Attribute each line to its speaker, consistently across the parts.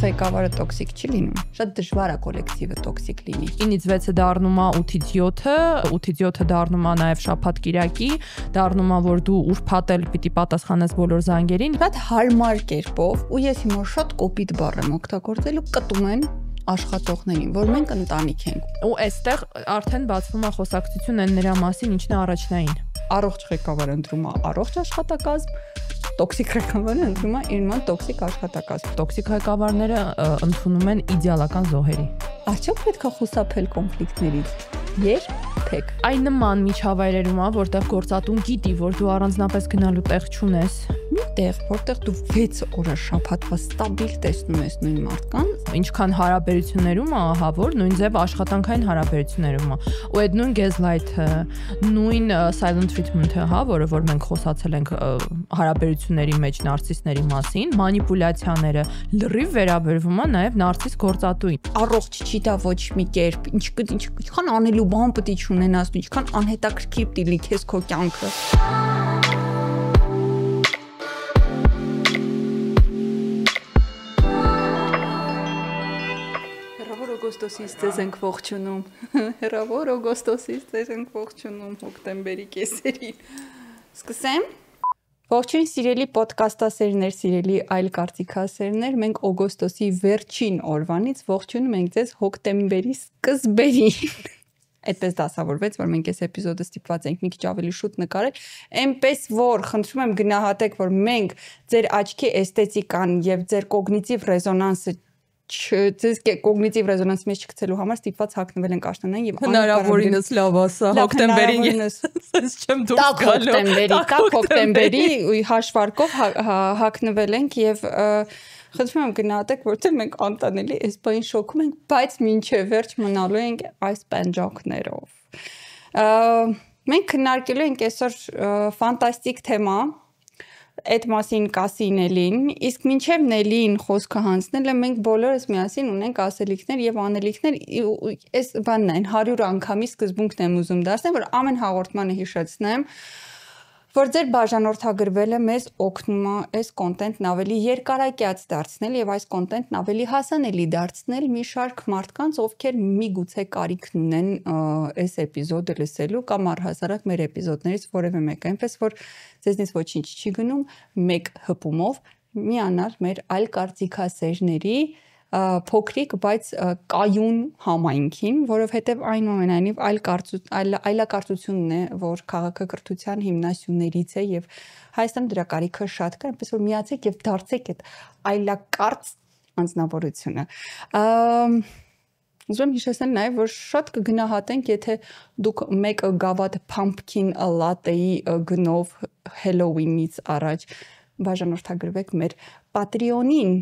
Speaker 1: ղեկավարը տոքսիկ չի լինում։ Շատ դժվար է կոլեկտիվը տոքսիկ լինի։
Speaker 2: 9-ից 6-ը դառնում է 8-ից 7-ը, 8-ից 7-ը դառնում է նաև շաբաթ-կիրակի, դառնում է, որ դու ուրբաթ էլ պիտի պատասխանես բոլոր զանգերին։
Speaker 1: Շատ հարմար կերպով, ու ես հիմա շատ կոպիտ բառ եմ օգտագործել ու կտում են աշխատողներին, որ մենք ընտանիք ենք։
Speaker 2: Ու այստեղ արդեն բացվում է խոսակցություն այն նրա մասին, ինչն է առաջնային։
Speaker 1: Առողջ ղեկավարը ընտրում է առողջ աշխատակազմ, տոքսիկ ղեկավարը ընտրում է իր նման տոքսիկ աշխատակազմ։
Speaker 2: Տոքսիկ ղեկավարները ընդունում են իդեալական զոհերի։
Speaker 1: Արդյոք պետք է խուսափել կոնֆլիկտներից։ Երբեք։
Speaker 2: Այն նման միջավայրերում է, որտեղ գործատուն գիտի, որ դու առանձնապես գնալու տեղ չունես։
Speaker 1: Մի տեղ, որտեղ դու 6 օր շաբաթվա ստաբիլ տեսնում ես նույն մարդկանց,
Speaker 2: ինչքան հարաբերություններում է, ահա որ նույն ձև աշխատանքային հարաբերություններում է։ Ու այդ նույն gaslight-ը, նույն silent treatment-ը, հա, որ մենք խոսացել ենք հարաբերությունների մեջ նարցիսների մասին, մանիպուլյացիաները լրիվ վերաբերվում է նաև նարցիս գործատուին։
Speaker 1: Առողջ չի դա ոչ մի կերպ, ինչքան անելու բան պետք է չունենաս, ինչքան անհետաքրքիր պիտի լիքես քո կյանքը։ Օգոստոսից ձեզ ենք ողջունում։ Հեռավոր օգոստոսից ձեզ ենք ողջունում հոկտեմբերի կեսերին։ Սկսեմ։ Ողջույն սիրելի ոդկասթասերներ, սիրելի այլ կարծիքասերներ, մենք օգոստոսի վերջին օրվանից ողջունում ենք ձեզ հոկտեմբերի սկզբերին։ Այդպես դասավորվեց, որ մենք այս էպիզոդը ստիպված ենք մի քիչ ավելի շուտ նկարել, այնպես որ խնդրում եմ գնահատեք, որ մենք ձեր աչքի էսթետիկան եւ ձեր կոգնիտիվ ռեզոնանսը ձեզ կոգնիտիվ ռեզոնանսի մեջ չգցելու համար ստիպված հագնվել ենք աշնանային եւ
Speaker 2: հնարավորինս լավ ասա հոկտեմբերին ես չեմ դուրս գալու
Speaker 1: հոկտեմբերի հաշվարկով հագնվել ենք եւ խնդրում եմ գնահատեք, որտեղ մենք անտանելի այս բային շոկում ենք, բայց մինչև վերջ մնալու ենք այս պենջակներով։ Մենք քննարկելու ենք այսօր ֆանտաստիկ թեմա, այդ մասին կասի Նելին, իսկ մինչև Նելին խոսքը հանձնելը մենք բոլորս միասին ունենք ասելիքներ եւ անելիքներ, այս բանն այն 100 անգամի սկզբունքն եմ ուզում դարձնել, որ ամեն հաղորդմանը հիշեցնեմ, որ ձեր բաժանորդագրվելը մեզ օգնում է այս կոնտենտն ավելի երկարակյաց դարձնել եւ այս կոնտենտն ավելի հասանելի դարձնել մի շարք մարդկանց, ովքեր միգուցե կարիք ունեն այս էպիզոդը լսելու կամ առհասարակ մեր էպիզոդներից որևէ մեկը, այնպես որ ձեզնից ոչինչ չի գնում, մեկ հպումով միանալ մեր այլ կարծիքասերների փոքրիկ, բայց կայուն համայնքին, որովհետև այնուամենայնիվ այլակարծությունն է, որ քաղաքակրթության հիմնասյուներից է եւ Հայաստանում դրա կարիքը շատ կա, այնպես որ միացեք եւ դարձեք այդ այլակարծ անձնավորությունը։ Ուզում եմ հիշեցնել նաեւ, որ շատ կգնահատենք, եթե դուք մեկ գավաթ pumpkin latte-ի գնով Halloween-ից առաջ բաժանորդագրվեք մեր Patreon-ին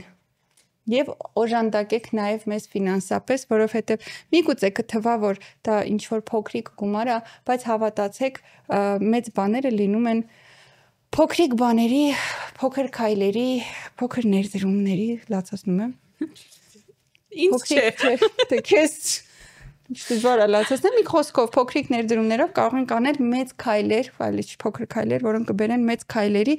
Speaker 1: եւ օժանդակեք նաեւ մեզ ֆինանսապես, որովհետեւ միգուցե կթվա, որ դա ինչ որ փոքրիկ գումար է, բայց հավատացեք, մեծ բաները լինում են փոքրիկ բաների, փոքր քայլերի, փոքր ներդրումների, լացացնում եմ։
Speaker 2: Ինչ չէ։
Speaker 1: Դե քեզ դժվար է լացացնել, մի խոսքով փոքրիկ ներդրումներով կարող ենք անել մեծ քայլեր, այլ ոչ փոքր քայլեր, որոնք կբերեն մեծ քայլերի։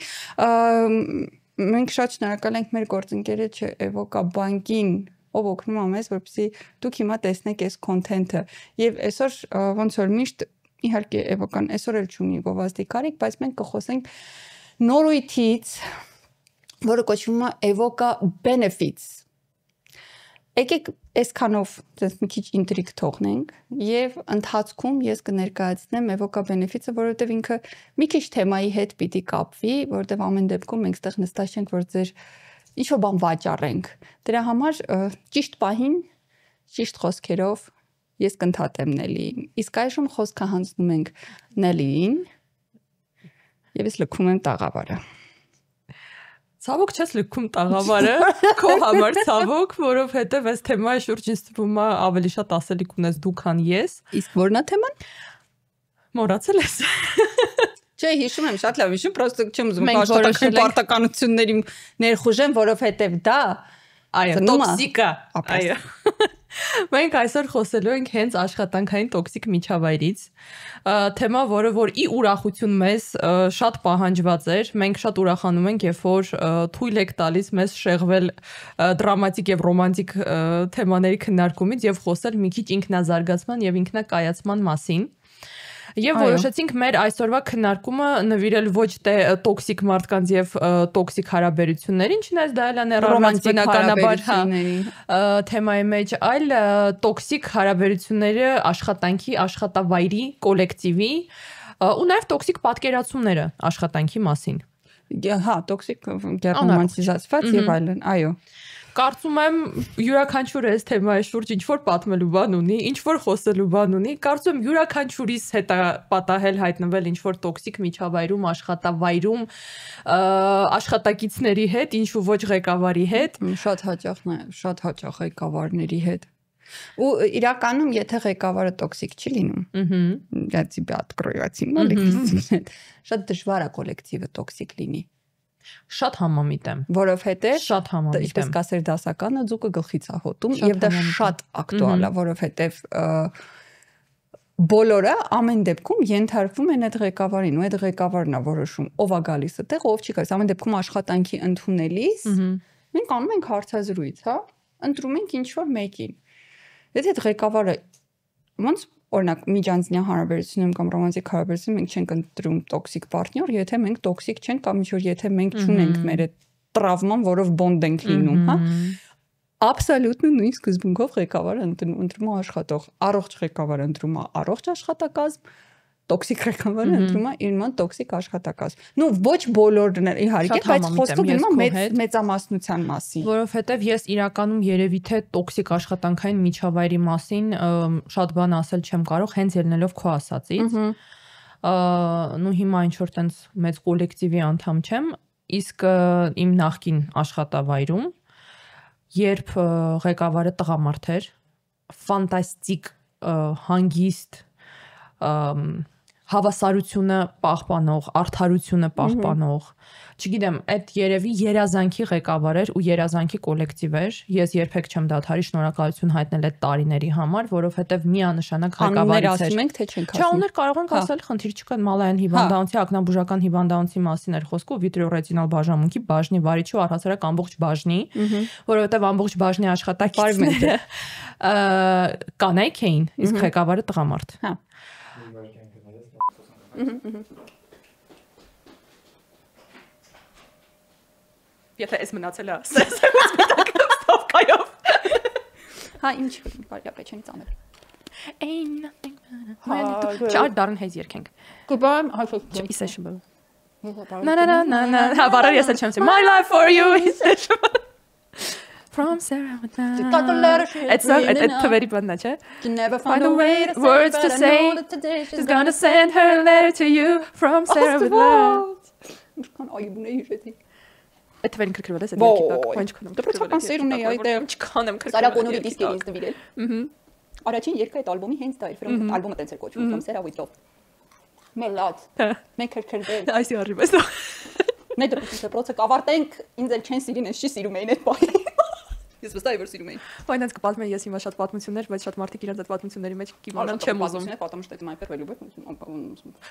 Speaker 1: Մենք շատ շնորհակալ ենք մեր գործընկերը Evoca բանկին, ով օգնում է մեզ, որպեսզի դուք հիմա տեսնեք այս կոնտենտը։ Եվ այսօր ոնց որ միշտ իհարկե Evoca-ն այսօր էլ չունի գովազդի կարիք, բայց մենք կխոսենք նորույթից, որը կոչվում է Evoca Benefits։ Եկեք այսքանով դες մի քիչ ինտրիգ թողնենք եւ ընթացքում ես կներկայացնեմ Evoca Benefits-ը, որովհետեւ ինքը մի քիչ թեմայի հետ պիտի կապվի, որովհետեւ ամեն դեպքում մենք ստեղ նստած չենք, որ ձեր ինչ-որ բան վաճառենք։ Դրա համար ճիշտ պահին, ճիշտ խոսքերով ես կընդհատեմ Նելիին։ Իսկ այժմ խոսքը հանձնում ենք Նելիին եւ ես լքում եմ տաղավարը։
Speaker 2: Ցավոք չես լքում տաղավարը, քո համար ցավոք, որովհետև այս թեմայի շուրջ ինձ թվում է ավելի շատ ասելիք ունես դու, քան ես։
Speaker 1: Իսկ ո՞րն է թեման։
Speaker 2: Մոռացել ես։
Speaker 1: Չէ, հիշում եմ, շատ լավ հիշում, պրոստը չեմ ուզում աշխատանքային պարտականությունների ներխուժեմ, որովհետև դա
Speaker 2: այո, տոքսիկ է։ Այո։ Մենք այսօր խոսելու ենք հենց աշխատանքային տոքսիկ միջավայրից, թեմա, որը որ ի ուրախություն մեզ շատ պահանջված էր, մենք շատ ուրախանում ենք, երբ որ թույլ եք տալիս մեզ շեղվել դրամատիկ եւ ռոմանտիկ թեմաների քննարկումից եւ խոսել մի քիչ ինքնազարգացման եւ ինքնակայացման մասին։ Եվ որոշեցինք մեր այսօրվա քննարկումը նվիրել ոչ թե տոքսիկ մարդկանց եւ տոքսիկ հարաբերություններին, չնայած դա էլ ներառված բնականաբար թեմայի մեջ, այլ տոքսիկ հարաբերությունները աշխատանքի, աշխատավայրի, կոլեկտիվի ու նաեւ տոքսիկ պատկերացումները աշխատանքի մասին։
Speaker 1: Հա, տոքսիկ ռոմանտիզացված եւ այլն, այո։
Speaker 2: Կարծում եմ յուրաքանչյուրը այս թեմայի շուրջ ինչ որ պատմելու բան ունի, ինչ որ խոսելու բան ունի, կարծում եմ յուրաքանչյուրիս հետ պատահել հայտնվել ինչ որ տոքսիկ միջավայրում, աշխատավայրում, աշխատակիցների հետ, ինչու ոչ ղեկավարի հետ,
Speaker 1: շատ հաճախ ղեկավարների հետ։ Ու իրականում եթե ղեկավարը տոքսիկ չի լինում, я тебя открою этим, շատ դժվար է կոլեկտիվը տոքսիկ լինի։
Speaker 2: Շատ համամիտ եմ,
Speaker 1: որովհետեւ
Speaker 2: շատ համամիտ եմ,
Speaker 1: ինչպես կասեր դասականը ձուկը գլխից է հոտում եւ դա շատ ակտուալ է, որովհետեւ բոլորը ամեն դեպքում ենթարկվում են այդ ղեկավարին ու այդ ղեկավարն է որոշում ով է գալիս այդտեղ, ով չի գալիս։ Ամեն դեպքում աշխատանքի ընդունելիս մենք անում ենք հարցազրույց, հա, ընտրում ենք ինչ որ մեկին։ Եթե այդ ղեկավարը ոնց օրինակ միջանձնյա հարաբերությունում կամ ռոմանտիկ հարաբերությունում մենք չենք ընտրում տոքսիկ պարտներ, եթե մենք տոքսիկ չենք կամ ինչ որ եթե մենք չունենք մեր այդ տրավման, որով բոնդ ենք լինում, հա։ Абսոլյուտно նույն սկզբունքով ղեկավարը ընտրում է աշխատող, առողջ ղեկավարը ընտրում է առողջ աշխատակազմ, տոքսիկ ղեկավարը ընտրում է իր նման տոքսիկ աշխատակազմ։ Ну ոչ բոլորն իհարկե, բայց խոսքը գնում է մեծամասնության մասին։
Speaker 2: Որովհետև ես իրականում երևի թե տոքսիկ աշխատանքային միջավայրի մասին շատ բան ասել չեմ կարող, հենց ելնելով քո ասածից։ Ну հիմա ինչ որ տենց մեծ կոլեկտիվի անդամ չեմ, իսկ իմ նախկին աշխատավայրում երբ ղեկավարը տղամարդ էր, ֆանտաստիկ հանգիստ հավասարությունը պահպանող, արդարությունը պահպանող, չգիտեմ, այդ երևի երազանքի ղեկավար էր ու երազանքի կոլեկտիվ էր։ Ես երբեք չեմ դադարի շնորհակալություն հայտնել այդ տարիների համար, որովհետև միանշանակ ղեկավարից էր։
Speaker 1: Ասում ենք թե չենք ասում։
Speaker 2: Չէ, ուներ կարող ենք ասել, խնդիր չկա, մալայան հիվանդանոցի, ակնաբուժական հիվանդանոցի մասին էր խոսքը, վիտրիոռետինալ բաժանմունքի բաժնի վարիչի ու առհասարակ ամբողջ բաժնի, որովհետև ամբողջ բաժնի աշխատակիցները կանայք էին, իսկ ղեկավարը տղամարդ։
Speaker 1: Հա։
Speaker 2: Եթե ես մնացել եմ, ստավկայով։
Speaker 1: Հա, ինչ բարյապե չեն ծանել։
Speaker 2: Ain't nothing. Չար դառն հեզ երկենք։
Speaker 1: Goodbye, հաշվի։
Speaker 2: Insatiable. Na. Ha, բարը ես էլ չեմ ասի. My life for you insatiable. From Sarah with It's թվերի բանն է, չէ?
Speaker 1: You never find a way to
Speaker 2: words to say. She's gonna send her letter to you from Sarah with love.
Speaker 1: Ինչքան այբուն է հիշեցի։
Speaker 2: Այդ թվերին քրքրվել ես այդ երկի տակ, ինչ քնում։
Speaker 1: Դպրոցական սերուն է այդտեղ։
Speaker 2: Ինչքան եմ քրքրվել։
Speaker 1: Սարա Կոնորի դիսկերին նվիրել։ Առաջին երգը այդ ալբոմի հենց դա էր, from ալբոմը տենց էր կոչվում, from Sarah with love։ Մելած։ Մենք քրքրվել։
Speaker 2: Այսի arrive էստո։
Speaker 1: Մեր դպրոցը կավարտենք, ինձ էլ չեն սիրին, ես չի սիրում էին այդ պահին։ Ես վստահ եմ որ սիրում էին։
Speaker 2: Բայց կպատմեմ ես հիմա շատ պատմություններ, բայց շատ մարդիկ իրենց այդ պատմությունների մեջ կիմանան չեմ ուզում։
Speaker 1: Потому что это моя первая любовь.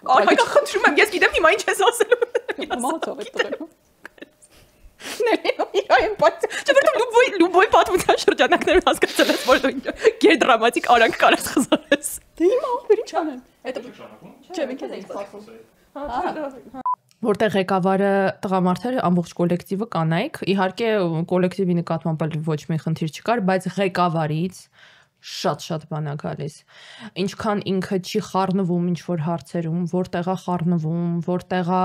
Speaker 2: Այ հայկա խնդրում եմ, ես գիտեմ հիմա ինչ ես ասելու։
Speaker 1: Մահացավ այդ տղեն։ Ներեմ բայց
Speaker 2: չէ՞ որ լուբոյ պատմության շրջանակներում հասկացել ես որ դու գերդրամատիկ արանք կարես խզարես։
Speaker 1: Դե հիմա ախր ինչ անեմ։ Այդ չէ, մենք ենք պատմում։
Speaker 2: Որտեղ ղեկավարը տղամարդ էր, ամբողջ կոլեկտիվը կանայք, իհարկե կոլեկտիվի նկատմամբ ոչ մի խնդիր չկար, բայց ղեկավարից շատ բան է գալիս։ Ինչքան ինքը չի խառնվում ինչ որ հարցերում, որտեղ է խառնվում, որտեղ է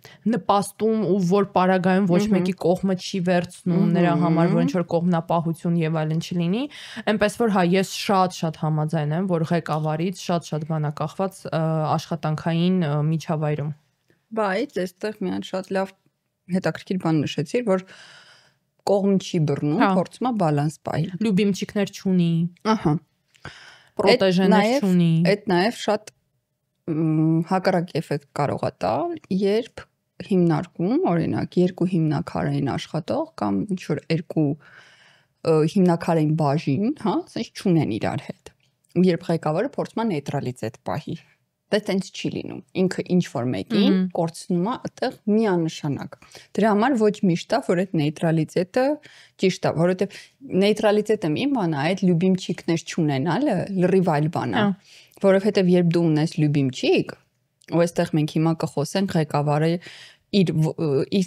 Speaker 2: նպաստում ու որ պարագայում ոչ մեկի կողմը չի վերցնում նրա համար, որ ինչ որ կողմնապահություն եւ այլն չլինի, այնպես որ հա ես շատ համաձայն եմ, որ ղեկավարից շատ բան է կախված աշխատանքային միջավայրում։
Speaker 1: Բայց այստեղ մի հատ շատ լավ հետաքրքիր բան նշեցիր, որ կողմ չի բռնում, փորձում է բալանս պահել։
Speaker 2: Լյուբիմչիկներ չունի։
Speaker 1: Ահա։
Speaker 2: Պրոտեժեներ չունի։
Speaker 1: Այդ նաև շատ հակառակ էֆեկտ կարող է տալ, երբ հիմնարկում, օրինակ, երկու հիմնակարային աշխատող կամ ինչ որ երկու հիմնակարային բաժին, հա, ասես չունեն իրար հետ։ Ու երբ ղեկավարը փորձում է նեյտրալիզēt պահի, դա տենց չի լինում։ Ինքը ինչ որ մեկին կորցնում է այդտեղ միանշանակ։ Դրա համար ոչ միշտ է, որ այդ նեյտրալիզետը ճիշտ է, որովհետև նեյտրալիզետը մի բան է, այդ լյուբիմչիկներ չունենալը լրիվ այլ բան է, որովհետև երբ դու ունես լյուբիմչիկ, ու այստեղ մենք հիմա կխոսենք ղեկավարը իր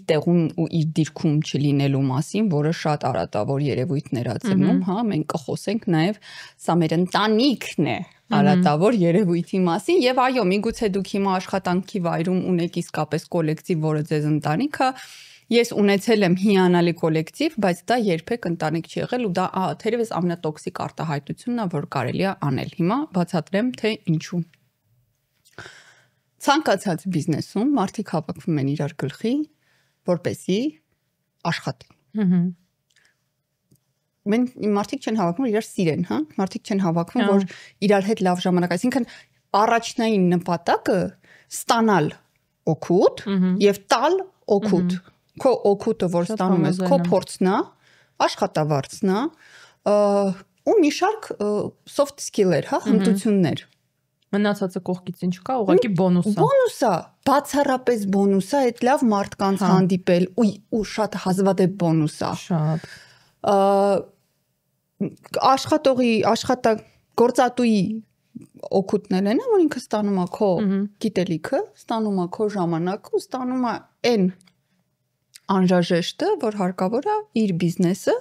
Speaker 1: տեղում ու իր դիրքում չլինելու մասին, որը շատ արատավոր երևույթներ ա ծնում, հա, մենք կխոսենք նաև սա մեր ընտանիքն է, արատավոր երևույթի մասին, եւ այո, միգուցե դուք հիմա աշխատանքի վայրում ունեք իսկապես կոլեկտիվ, որը ձեզ ընտանիք է, ես ունեցել եմ հիանալի կոլեկտիվ, բայց դա երբեք ընտանիք չի եղել ու դա թերևս ամենատոքսիկ արտահայտությունն է, որ կարելի է անել։ Հիմա բացատրեմ, թե ինչու։ Ցանկացած բիզնեսում մարդիկ հավաքվում են իրար գլխի, որպեսզի աշխատեն։ Մարդիկ չեն հավաքվում իրար սիրեն, հա? Մարդիկ չեն հավաքվում, որ իրար հետ լավ ժամանակ, այսինքն առաջնային նպատակը ստանալ օգուտ եւ տալ օգուտ։ Քո օգուտը, որ ստանում ես, քո փորձն է, աշխատավարձն է, ու մի շարք soft skill-եր, հա, հմտություններ։
Speaker 2: Մնացածը կողքից ինչ կա, ուղղակի բոնուս է։
Speaker 1: Բոնուս է, բացառապես բոնուս է, այդ լավ մարդկանց հանդիպել ու շատ հազվադեպ բոնուս է։
Speaker 2: Շատ։
Speaker 1: Գործատուի օգուտներն են, որ ինքը ստանում է քո գիտելիքը, ստանում է քո ժամանակը ու ստանում է այն անհրաժեշտը, որ հարկավոր է իր բիզնեսը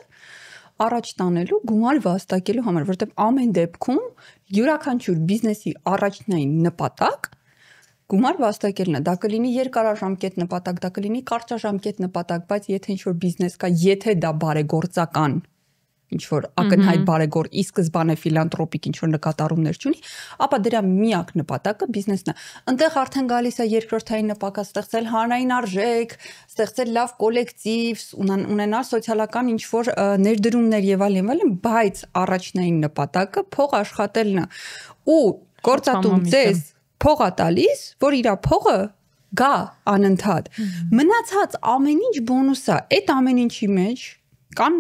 Speaker 1: առաջ տանելու գումար վաստակելու համար, որովհետև ամեն դեպքում յուրաքանչյուր բիզնեսի առաջնային նպատակ գումար վաստակելն է։ Դա կլինի երկարաժամկետ նպատակ, դա կլինի կարճաժամկետ նպատակ, բայց եթե ինչ-որ բիզնես կա, եթե դա բարեգործական, ինչ-որ ակնհայտ բարեգոր, ի սկզբանե ֆիլանտրոպիկ ինչ-որ նկատառումներ չունի, ապա դրա միակ նպատակը բիզնեսն է։ Այնտեղ արդեն գալիս է երկրորդային նպատակ, ստեղծել հանրային արժեք, ստեղծել լավ կոլեկտիվ, ունենալ սոցիալական ինչ-որ ներդրումներ եւ այլն, բայց առաջնային նպատակը փող աշխատելն է։ Ու գործատուն ձեզ փող է տալիս, որ իր փողը գա անընդհատ։ Մնացած ամեն ինչ բոնուս է։ Այդ ամեն ինչի մեջ կան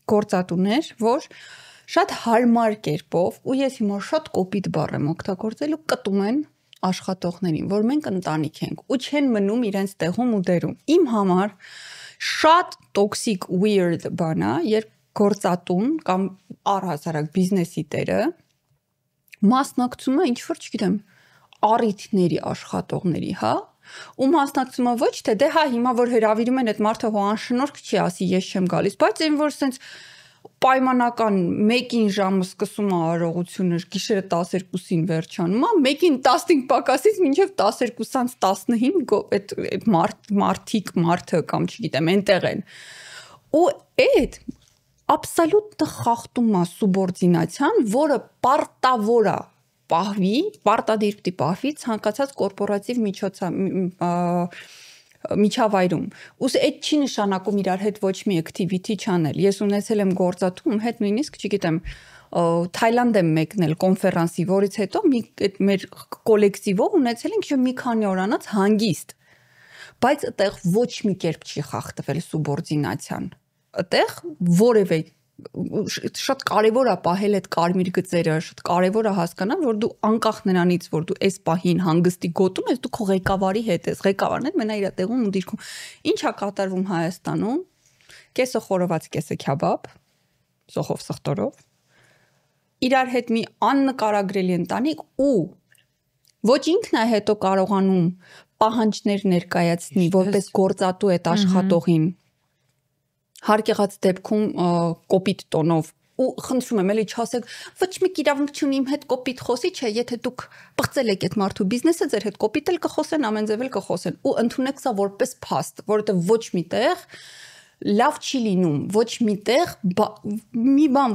Speaker 1: գործատուներ, որ շատ հարմար կերպով, ու ես հիմա շատ կոպիտ բառ եմ օգտագործել ու կտում են աշխատողներին, որ մենք ընտանիք ենք ու չեն մնում իրենց տեղում ու դերում։ Իմ համար շատ toxic weird բան է, երբ գործատուն կամ առհասարակ բիզնեսի տերը մասնակցում է ինչ-որ, չգիտեմ, առիթների աշխատողների, հա, ու մասնակցում է ոչ թե դե հա հիմա որ հրավիրում են այդ մարդը հո անշնորհք չի ասի ես չեմ գալիս, բայց այն որ sense պայմանական 1-ին ժամը սկսում է արարողությունը, գիշերը 12-ին վերջանում է, 1-ին 15 պակասից մինչև 12-ից 15 այդ մարդը կամ չգիտեմ, այնտեղ են։ Ու այդ абսոլյուտ խախտում է սուբորդինացիան, որը պարտավոր է պահվի, պարտադիր պիտի պահվի ցանկացած կորպորատիվ միջավայրում։ Ուս այդ չի նշանակում իրար հետ ոչ մի activity չանել։ Ես ունեցել եմ գործատում հետ նույնիսկ, չգիտեմ, Թայլանդ եմ մեկնել կոնֆերանսի, որից հետո մեր կոլեկտիվով ունեցել ենք մի քանի օրանոց հանգիստ։ Բայց այդտեղ ոչ մի կերպ չի խախտվել սուբորդինացիան։ Այդտեղ որևէ շատ կարևոր է պահել այդ կարմիր գծերը, շատ կարևոր է հասկանալ, որ դու անկախ նրանից, որ դու այս պահին հանգստի գոտում ես, դու քո ղեկավարի հետ ես, ղեկավարն հետ մենա իր տեղում ու դիրքում։ Ինչ է կատարվում Հայաստանում։ Կեսը խորոված, կեսը քյաբաբ, սոխով սխտորով։ Իրար հետ մի աննկարագրելի ընտանիք ու ոչ ինքն է հետո կարողանում պահանջներ ներկայացնի, որպես գործատու այդ աշխատողին։ Հարկեղած դեպքում կոպիտ տոնով ու խնդրում եմ էլի չասեք ոչ մի իրավունք չունի իմ հետ կոպիտ խոսի, չէ, եթե դուք բղծել եք այդ մարդու բիզնեսը, ձեր հետ կոպիտ էլ կխոսեն, ամեն ձև էլ կխոսեն ու ընդունեք սա որպես փաստ, որովհետև ոչ միտեղ լավ չի լինում, ոչ միտեղ մի բան,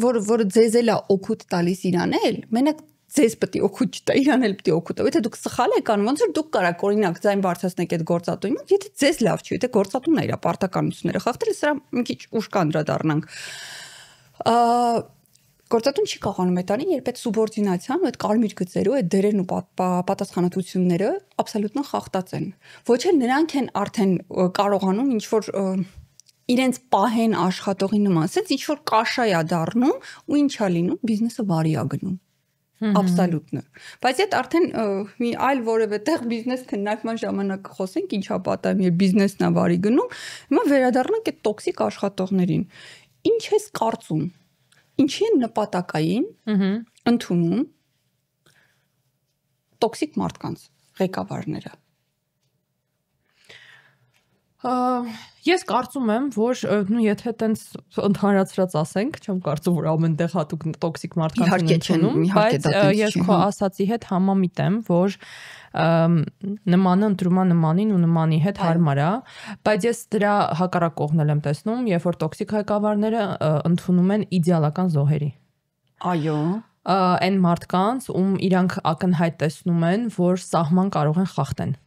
Speaker 1: որ ձեզ էլ է օգուտ տալիս իրանել, մենակ ձեզ պետք է օգուտ չտա, իրան էլ պետք է օգուտ տա։ Եթե դուք սխալ եք անում, ոնց որ դուք կարաք օրինակ ձայն բարձրացնեք այդ գործատուին, եթե ձեզ լավ չի, եթե գործատուն է իր պարտականությունները խախտել, սրա մի քիչ ուշ կանդրադառնանք։ Գործատուն չի կարողանում այդ անի, երբ այդ սուբորդինացիան ու այդ կարմիր գծերը ու այդ դերերն ու պատասխանատվությունները աբսոլյուտն խախտած են։ Ոչ էլ նրանք են արդեն կարողանում ինչ որ իրենց պահեն աշխատողի նման, ասած ինչ որ կաշա է դառնում ու ինչա լինում, բիզնեսը վարի է գնում։ Абսոլютно։ Բայց այդ արդեն մի այլ որևէ տեղ բիզնես քննարկման ժամանակ խոսենք ինչա պատահում, երբ բիզնեսն է վարի գնում, հիմա վերադառնանք այդ տոքսիկ աշխատողներին։ Ինչ ես կարծում։ Ինչի են նպատակային ընդունում տոքսիկ մարդկանց ղեկավարները։
Speaker 2: Ես կարծում եմ, որ եթե տենց ընդհանրացրած ասենք, չեմ կարծում, որ ամենտեղ հատուկ տոքսիկ մարդկանց ունենում, բայց ես քո ասացի հետ համամիտ եմ, որ նմանը ընտրումա նմանին ու նմանի հետ հարմար է, բայց ես դրա հակառակ կողմն եմ տեսնում, երբ որ տոքսիկ ղեկավարները ընդունում են իդեալական զոհերի։
Speaker 1: Այո։
Speaker 2: Այն մարդկանց, ում իրանք ակնհայտ տեսնում են, որ սահման կարող են խախտեն։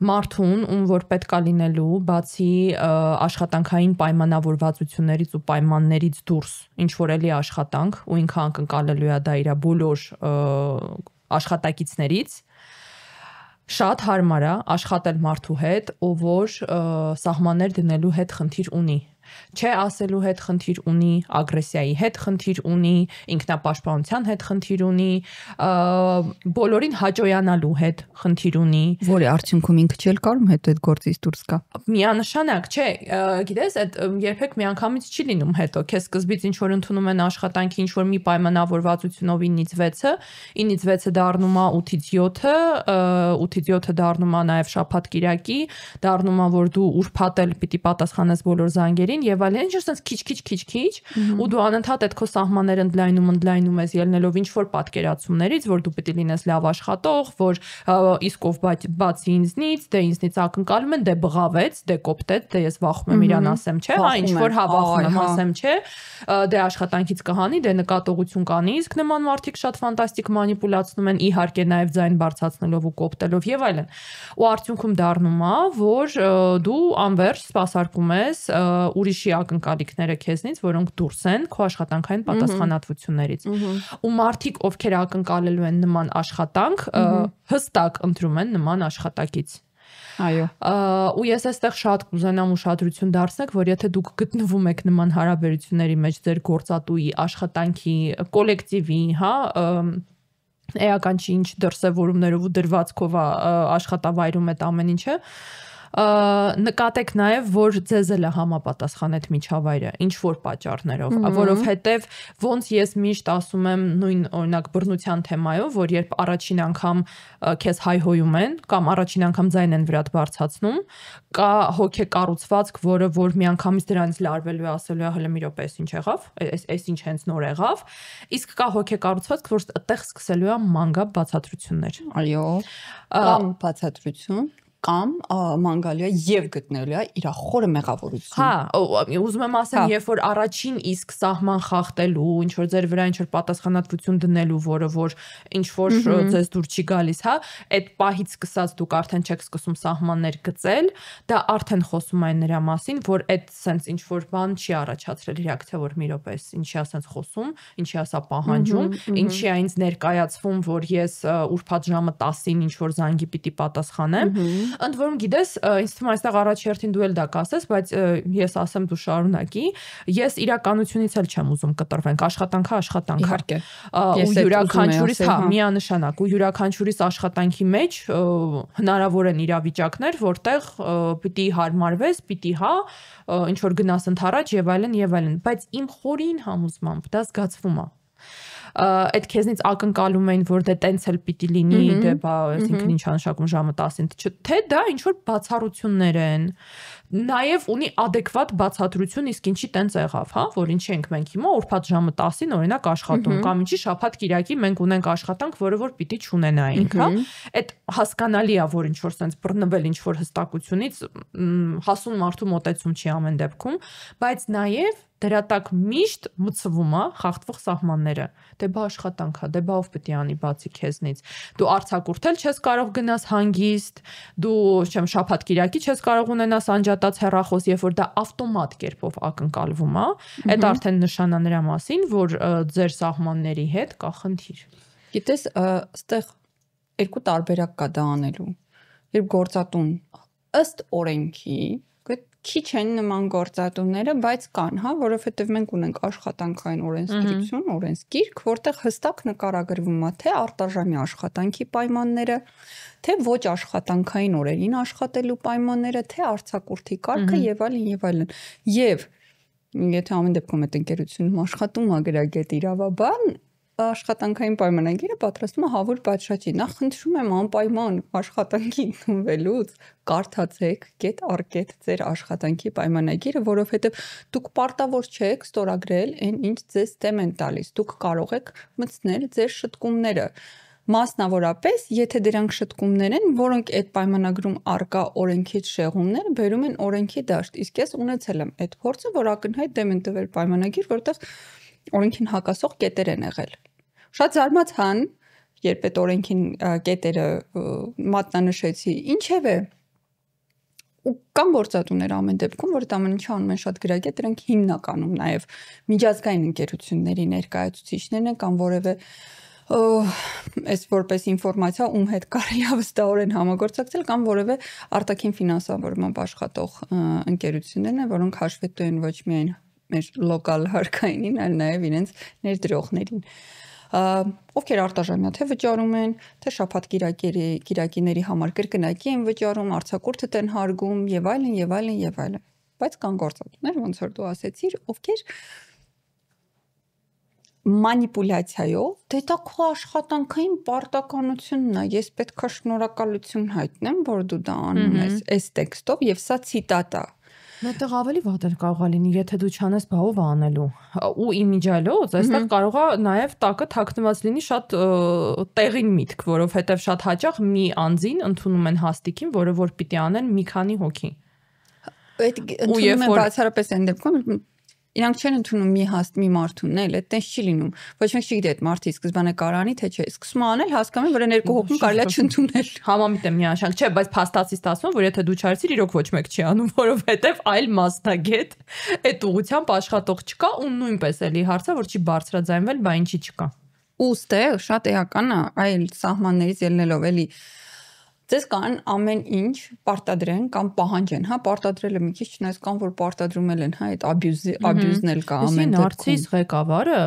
Speaker 2: Մարդուն, ում որ պետքա լինելու, բացի աշխատանքային պայմանավորվածություններից ու պայմաններից դուրս, ինչ որ էլի աշխատանք, ու ինքը անկնկալելու է դա իր բոլոր աշխատակիցներից, շատ հարմար է աշխատել մարդու հետ, ով որ սահմաններ դնելու հետ խնդիր ունի։ Չէ ասելու հետ խնդիր ունի, ագրեսիայի հետ խնդիր ունի, ինքնապաշտպանության հետ խնդիր ունի, բոլորին հաճոյանալու հետ խնդիր ունի,
Speaker 1: որի արդյունքում ինքը չէ կարում հետո այդ գործից դուրս գա։
Speaker 2: Միանշանակ, չէ, գիտես, այդ երբեք միանգամից չի լինում հետո, քեզ սկզբից ինչ որ ընդունում են աշխատանքի ինչ որ մի պայմանավորվածությունով 9-ից 6-ը, 9-ից 6-ը դառնում է 8-ից 7-ը, 8-ից 7-ը դառնում է նաև շաբաթ-կիրակի, դառնում է որ դու ուրբաթ պիտի պատասխանես բոլոր զանգերին եւ այլն, ինչ ասած քիչ, ու դու անընդհատ այդ քո սահմանները ընդլայնում ես ելնելով ինչ որ պատկերացումներից, որ դու պետք է լինես լավ աշխատող, որ իսկ ով բացի ինձնից, դե ինձնից ակնկալում են, դե բղավեց, դե կոպտեց, դե ես վախում եմ իրան ասեմ, չէ, հա ինչ որ հավախում եմ ասեմ, չէ, դե աշխատանքից կհանի, դե նկատողություն կանի, իսկ նման մարդիկ շատ ֆանտաստիկ մանիպուլացնում են, իհարկե նաև ձայն բարձրացնելով ու կոպտելով եւ այլն։ Ու արդյունքում դառնում է, որ դու անverջ սպասարկում ես ուրիշի ակնկալիքները քեզնից, որոնք դուրս են քո աշխատանքային պատասխանատվություններից։ Ու մարդիկ, ովքեր ակնկալելու են նման աշխատանք, հստակ ընտրում են նման աշխատակից։
Speaker 1: Այո։
Speaker 2: Ու ես այստեղ շատ կուզենամ ուշադրություն դարձնեք, որ եթե դուք գտնվում եք նման հարաբերությունների մեջ ձեր գործատուի աշխատանքի կոլեկտիվի, հա, էական չի ինչ դրսևորումներով ու դրվածքով աշխատավայրում այդ ամեն ինչը, նկատեք նաև, որ ձեզ էլ է համապատասխան այդ միջավայրը, ինչ որ պատճառներով, որովհետև ոնց ես միշտ ասում եմ նույն օրինակ բռնության թեմայով, որ երբ առաջին անգամ քեզ հայհոյում են կամ առաջին անգամ ձայն են վրատ բարձրացնում, կա հոգեկառուցվածք, որը որ միանգամից դրանից լարվելու է, ասելու է հələ մի րոպե, ինչ եղավ, այս ինչ հենց նոր եղավ, իսկ կա հոգեկառուցվածք, որ այդտեղ սկսելու է մանգա բացատրություններ։
Speaker 1: Այո, կամ բացատրություն կամ մանգալիա եւ գտնելիա իր խորը մեղավորություն։
Speaker 2: Հա, ուզում եմ ասեմ, երբ որ առաջին իսկ սահման խախտելու, ինչ որ ձեր վրա ինչ որ պատասխանատվություն դնելու, որը որ ինչ որ ձեզ դուր չի գալիս, հա, այդ պահից սկսած դուք արդեն չեք սկսում սահմաններ գծել, դա արդեն խոսում է նրա մասին, որ այդ sense ինչ որ բան չի առաջացրել ռեակցիա, որ մի րոպե, ինչի ասած խոսում, ինչի ասա պահանջում, ինչի է ինձ ներկայացվում, որ ես ուրբաթ ժամը 10-ին ինչ որ զանգի պիտի պատասխանեմ։ Ընդ որում գիտես, ինձ թվում է այստեղ առաջի հերթին դու էլ դա կասես, բայց ես ասեմ դու շարունակի, ես իրականությունից էլ չեմ ուզում կտրվենք, աշխատանքը աշխատանք է։
Speaker 1: Իհարկե։
Speaker 2: Ու յուրաքանչյուրիս, հա, միանշանակ, ու յուրաքանչյուրիս աշխատանքի մեջ հնարավոր են իրավիճակներ, որտեղ պիտի հարմարվես, պիտի հա, ինչ որ գնաս ընդառաջ եւ այլն, բայց իմ խորին համոզմամբ դա զգացվում է։ Այդ քեզնից ակնկալում էին, որ դե տենց էլ պիտի լինի, դե բա, այսինքն ինչ անշակում ժամը 10-ին, թե դա ինչ որ բացառություններ են, նաև ունի adekvat բացատրություն, իսկ ինչի տենց եղավ, հա, որ ինչի ենք մենք հիմա ուրբաթ ժամը 10-ին օրինակ աշխատում, կամ ինչի շաբաթ-կիրակի մենք ունենք աշխատանք, որը որ պիտի չունենայինք, հա, այդ հասկանալի է, որ ինչ որ sense բռնվել ինչ որ հստակությունից հասուն մարդու մոտեցում չի ամեն դեպքում, բայց նաև դրա տակ միշտ մցվում է խախտվող սահմանները։ Դե բա աշխատանք է, դե բա ով պետք է անի բացի քեզնից։ Դու արձակուրդել չես կարող գնաս հանգիստ, դու չեմ շաբաթ-կիրակի չես կարող ունենաս անջատած հեռախոս, երբ որ դա ավտոմատ կերպով ակնկալվում է, այդ արդեն նշան է նրա մասին, որ ձեր սահմանների հետ կա խնդիր։
Speaker 1: Գիտես, այստեղ երկու տարբերակ կա դա անելու։ Երբ գործատուն ըստ օրենքի քիչ են նման գործատուները, բայց կան, հա, որովհետև մենք ունենք աշխատանքային օրենսդրություն, օրենսգիրք, որտեղ հստակ նկարագրվում է թե արտաժամի աշխատանքի պայմանները, թե ոչ աշխատանքային օրերին աշխատելու պայմանները, թե արձակուրդի կարգը եւ այլն եւ այլն։ Եվ եթե ամեն դեպքում այդ ընկերությունում աշխատում է գրագետ իրավաբան, աշխատանքային պայմանագիրը պատրաստում է Հավուր Պատշաճի։ Նախ խնդրում եմ անպայման աշխատանքի ընդունվելուց կարդացեք կետ առ կետ ձեր աշխատանքի պայմանագիրը, որովհետև դուք պարտավոր չեք ստորագրել այն, ինչ ձեզ դեմ են տալիս։ Դուք կարող եք մտցնել ձեր շտկումները։ Մասնավորապես, եթե դրանք շտկումներ են, որոնք այդ պայմանագրում արկա օրենքից շեղումներ բերում են օրենքի դաշտ։ Իսկ ես ունեցել եմ այդ փորձը, որ ակնհայտ դեմ են տվել պայմանագիր, որտեղ օրենքին հակասող կետեր են եղել։ Շատ զարմացան, երբ այդ օրենքին կետերը մատնանշեցի, ինչևէ ու կան գործատուներ ամեն դեպքում, որ դա ամեն ինչ անում են շատ գրագետ, դրանք հիմնականում նաև միջազգային ընկերությունների ներկայացուցիչներն են կամ որևէ այս որպես ինֆորմացիա ում հետ կարելի է վստահորեն համագործակցել կամ որևէ արտաքին ֆինանսավորմամբ աշխատող ընկերություններն են, որոնք հաշվետու են ոչ միայն մեր լոկալ հարկայինին, այլ նաև իրենց ներդրողներին։ Ովքեր արտաժամյա թե վճարում են, թե շաբաթ կիրակիների համար կրկնակի են վճարում, արձակուրդը են հարգում եւ այլն եւ այլն եւ այլն։ Բայց կան գործատուներ, ոնց որ դու ասեցիր, ովքեր մանիպուլյացիայով, դե դա քո աշխատանքային պարտականությունն է, ես պետք է շնորհակալություն հայտնեմ, որ դու դա անում ես այս տեքստով եւ սա ցիտատ է։
Speaker 2: Մետեղ ավելի վատ էլ կարող է լինի, եթե դու չանես բաղով անելու։ Ու իմիջալոց, այստեղ կարող է նաև տակը թաքնված լինի շատ տեղին միտք, որովհետև շատ հաճախ մի անձին ընդունում են հաստիկին, որը որ պիտի անեն մի քանի հոգի։
Speaker 1: Այդ ընդունում են բացառապես այն դեպքում, իրանք չեն ընդունում մի հաստ մի մարդուն, էլ այդտենց չի լինում։ Ոչ մեկ չգիտի այդ մարդի սկզբանե կարանի թե չէ։ Սկսում անել, հասկանում են, որ երկու հոգում կարելի է չընդունել։
Speaker 2: Համամիտ եմ միանշանակ, չէ, բայց փաստացիից ասում, որ եթե դու չարեցիր, իրոք ոչ մեկ չի անում, որովհետև այլ մասնագետ այդ ուղությամբ աշխատող չկա ու նույնպես էլի հարցը, որ չի բարձրաձայնվել, բա ինչի չկա։
Speaker 1: Ու ստեղ շատ էական է, այլ սահմաններից ելնելով էլի Ձեզ կան ամեն ինչ պարտադրեն կամ պահանջեն, հա, պարտադրելը մի քիչ չնայած կան, որ պարտադրում են, հա, այդ abuse-ն էլ կա ամեն դեպքում։
Speaker 2: Նարցիս ղեկավարը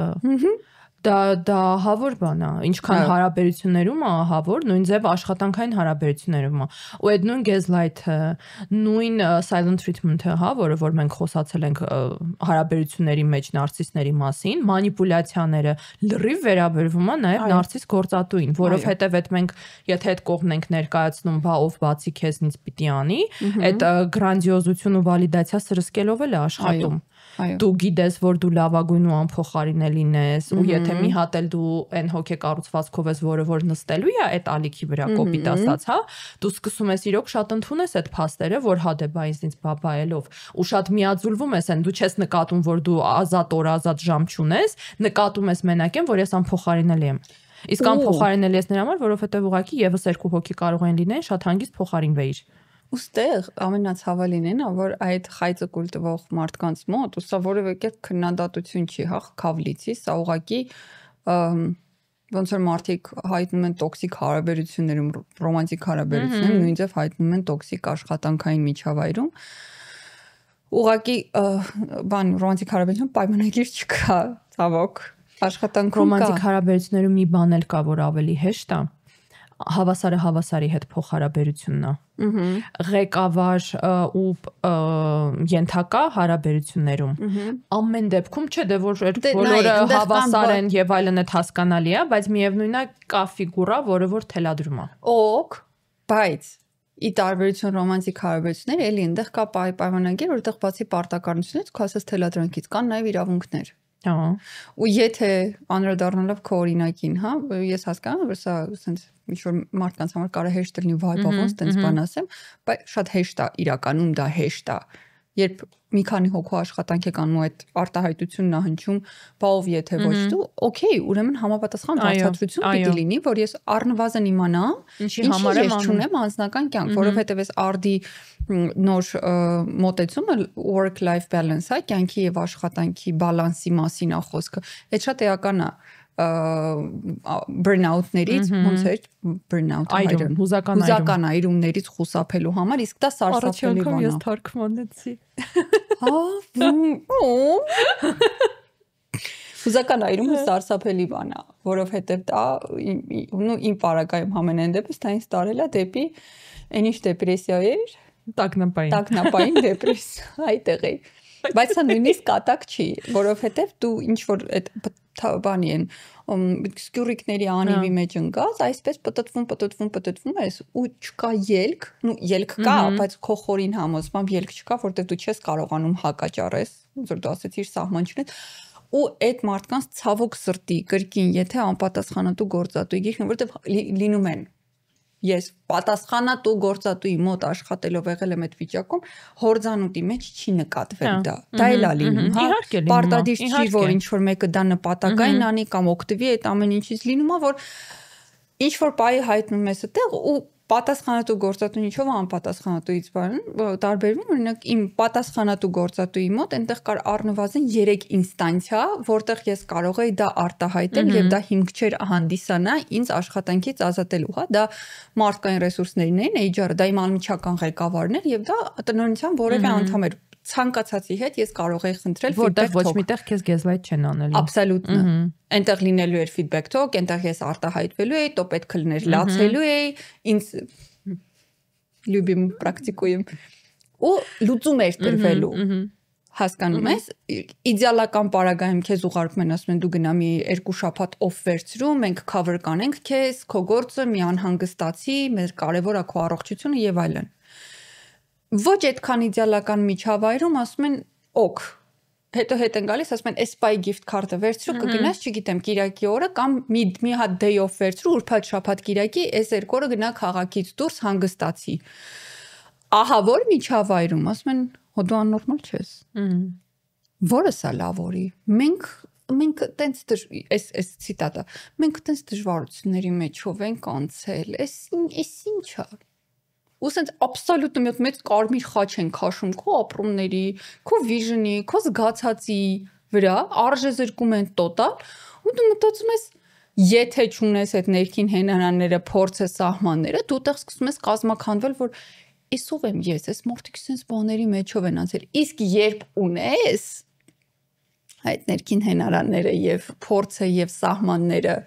Speaker 2: դա հավոր բան է, ինչքան հարաբերություններում է հավոր, նույն ձև աշխատանքային հարաբերություններում է։ Ու այդ նույն gaslight-ը, նույն silent treatment-ը, հա, որը որ մենք խոսացել ենք հարաբերությունների մեջ նարցիսների մասին, մանիպուլյացիաները լրիվ վերաբերվում է նաև նարցիս գործատուին, որովհետև այդ մենք եթե այդ կողմն ենք ներկայացնում, բա ով բացի քեզնից պիտի անի, այդ գրանձիոզություն ու վալիդացիա սրսկելով էլ է աշխատում։ Դու գիտես, որ դու լավագույն ու անփոխարինելի ես, ու եթե մի հատ էլ դու այն հոգեկառուցվածքով ես, որը որ նստելու է այդ ալիքի վրա կոպիտ ասած, հա, դու սկսում ես իրոք շատ ընդունես այդ փաստերը, որ հա դե բա ինձնից բաբայելով, ու շատ միաձուլվում ես, դու չես նկատում, որ դու ազատ օր, ազատ ժամ չունես, նկատում ես մենակ եմ, որ ես անփոխարինելի եմ։ Իսկ անփոխարինելի ես նրա համար, որովհետև ուղղակի եւս երկու հոգի կարող են լինել, շատ հանգիստ փոխարինվեիր։
Speaker 1: Ոստեղ ամենացավալին է նա, որ այդ խայծը կուլ տվող մարդկանց մոտ, ու սա որևէ կերպ քննադատություն չի, հա, քավլիցի, սա ուղղակի ոնց որ մարդիկ հայտնում են տոքսիկ հարաբերություններում, ռոմանտիկ հարաբերություններում, նույնիսկ հայտնում են տոքսիկ աշխատանքային միջավայրում։ Ուղղակի բան ռոմանտիկ հարաբերություն պայմանագիր չկա, ցավոք, աշխատանքում կա։
Speaker 2: Ռոմանտիկ հարաբերություններում մի բան էլ կա, որ ավելի հեշտ է։ Հավասարը հավասարի հետ փոխհարաբերությունն է։ Ղեկավար ու ենթակա հարաբերություններում ամեն դեպքում չէ, դե որ բոլորը հավասար են եւ այլն այդ հասկանալի է, բայց միևնույնն է կա ֆիգուրա, որը որ թելադրում է։
Speaker 1: Օք, բայց ի տարբերություն ռոմանտիկ հարաբերություններ, էլի այնտեղ կա պայմանագիր, որտեղ բացի պարտականությունից, քո ասած թելադրանքից կան նաեւ իրավունքներ։
Speaker 2: Հա։
Speaker 1: Ու եթե անդրադառնալով քո օրինակին, հա, ես հասկանում եմ, որ սա ասենց ինչ-որ մարդկանց համար կարող է հեշտ լինի վայ, ոնց տենց բան ասեմ, բայց շատ հեշտ է, իրականում դա հեշտ է։ Երբ մի քանի հոգու աշխատանք եք անում այդ արտահայտությունն է հնչում, բա ով եթե ոչ դու, օքեյ, ուրեմն համապատասխան բացատրություն պիտի լինի, որ ես առնվազն իմանամ, ինչի համար եմ անում անձնական կյանք, որովհետև այս արդի նոր մոտեցումը work life balance, հա, կյանքի եւ աշխատանքի բալանսի մասին է խոսքը։ Այդ շատ էական է։ burnout-ներից, ոնց է burnout-ը հուզական այրումներից խուսափելու համար, իսկ դա սարսափելի բան է։
Speaker 2: Ես թարգմանեցի։
Speaker 1: Հուզական այրումը սարսափելի բան է, որովհետև դա իմ պարագայում համենայն դեպս դա ինձ տարել է դեպի այնիշ դեպրեսիա էր, տագնապային դեպրեսիա, այդտեղ է։ Բայց սա նույնիսկ կատակ չի, որովհետև դու ինչ որ այդ բանի են սկյուրիկների անիվի մեջ ընկած, այսպես պտտվում ես ու չկա ելք, ելք կա, բայց քո խորին համոզմամբ ելք չկա, որտեղ դու չես կարողանում հակաճառես, ոնց որ դու ասեցիր սահման չունես, ու այդ մարդկանց ցավոք սրտի կրկին, եթե անպատասխանատու գործատուի գիրքն, որտեղ լինում են ես պատասխանատու գործատուի մոտ աշխատելով եղել եմ այդ վիճակում, հորձանուտի մեջ չի նկատվել դա։ Դա էլ է լինում, հա։ Պարտադիր չի, որ ինչ որ մեկը դա նպատակային անի կամ օգտվի այդ ամեն ինչից, լինում է, որ ինչ որ բայ հայտնում ես այդտեղ ու պատասխանատու գործատուն ինչով անպատասխանատուից տարբերվում, օրինակ իմ պատասխանատու գործատուի մոտ այնտեղ կար առնվազն 3 ինստանցիա, որտեղ ես կարող էի դա արտահայտել եւ դա հիմք չէր հանդիսանա ինձ աշխատանքից ազատելու, հա, դա մարդկային ռեսուրսներն էին, HR-ը, դա իմ անմիջական ղեկավարն էր եւ դա տնօրինության որևէ անդամ էր։ Ցանկացածի հետ ես կարող էի խնդրել
Speaker 2: feedback talk, ոչ միտեղ քեզ gaslight չեն անելու։
Speaker 1: Absolutely։ Այնտեղ լինելու էր feedback talk, այնտեղ ես արտահայտվելու էի, տո պետք է լիներ լացելու էի, ինձ լյուբիմ պրակտիկույեմ ու լուծում էր տրվելու։ Հասկանում ես, իդեալական պարագայում քեզ ուղարկում են, ասում են դու գնա մի 2 շաբաթ off վերցրու, մենք cover կանենք քեզ, քո գործը մի անհանգստացի, մեր կարևոր է քո առողջությունը եւ այլն։ Ոչ այդքան իդեալական միջավայրում ասում են օք, հետո հետ են գալիս, ասում են SPY gift card-ը վերցրու, կգնաս, չգիտեմ, Կիրակի օրը կամ մի հատ day off վերցրու, ուրբաթ շաբաթ Կիրակի, այս 2 օրը գնա քաղաքից դուրս հանգստացի։ Ահա որ միջավայրում ասում են, հո դու աննորմալ ես։ Որը սա լավ օրի։ Մենք տենց այս ցիտատը, մենք տենց դժվարությունների մեջով ենք անցել, այս ինչա։ Ու սենց absolute մեծ կարմիր խաչ են քաշում քո ապրումների, քո vision-ի, քո զգացածի վրա, արժե զրկում են տոտալ, ու դու մտածում ես, եթե չունես այդ ներքին հենարանները, փորձը, սահմանները, դու տեղ սկսում ես կազմաքանդվել, որ եսով եմ ես, այս մարդիկ սենց բաների մեջով են անցել, իսկ երբ ունես այդ ներքին հենարանները եւ փորձը եւ սահմանները,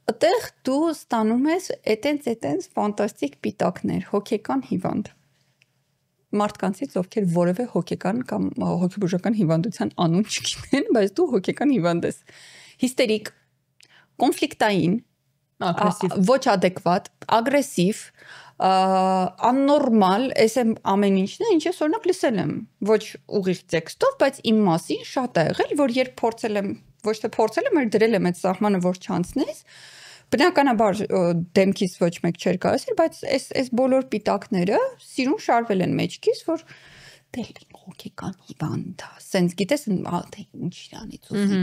Speaker 1: այդտեղ դու ստանում ես այտենց ֆանտաստիկ պիտակներ, հոգեկան հիվանդ։ Մարդկանցից, ովքեր որևէ հոգեկան կամ հոգեբուժական հիվանդության անուն չգիտեն, բայց դու հոգեկան հիվանդ ես։ Հիստերիկ, կոնֆլիկտային, ոչ adekvat, ագրեսիվ, աննորմալ, այս ամեն ինչն է, ինչ ես օրինակ լսել եմ, ոչ ուղիղ տեքստով, բայց իմ մասին շատ է եղել, որ երբ փորձել եմ, ոչ թե փորձել եմ, այլ դրել եմ այդ սահմանը, որ չանցնես, բնականաբար դեմքից ոչ մեկ չէր կարասել, բայց այս բոլոր պիտակները սիրուն շարվել են մեջքից, որ դե հոգեկան հիվանդ է, սենց գիտես, թե ինչ իրանից ուզի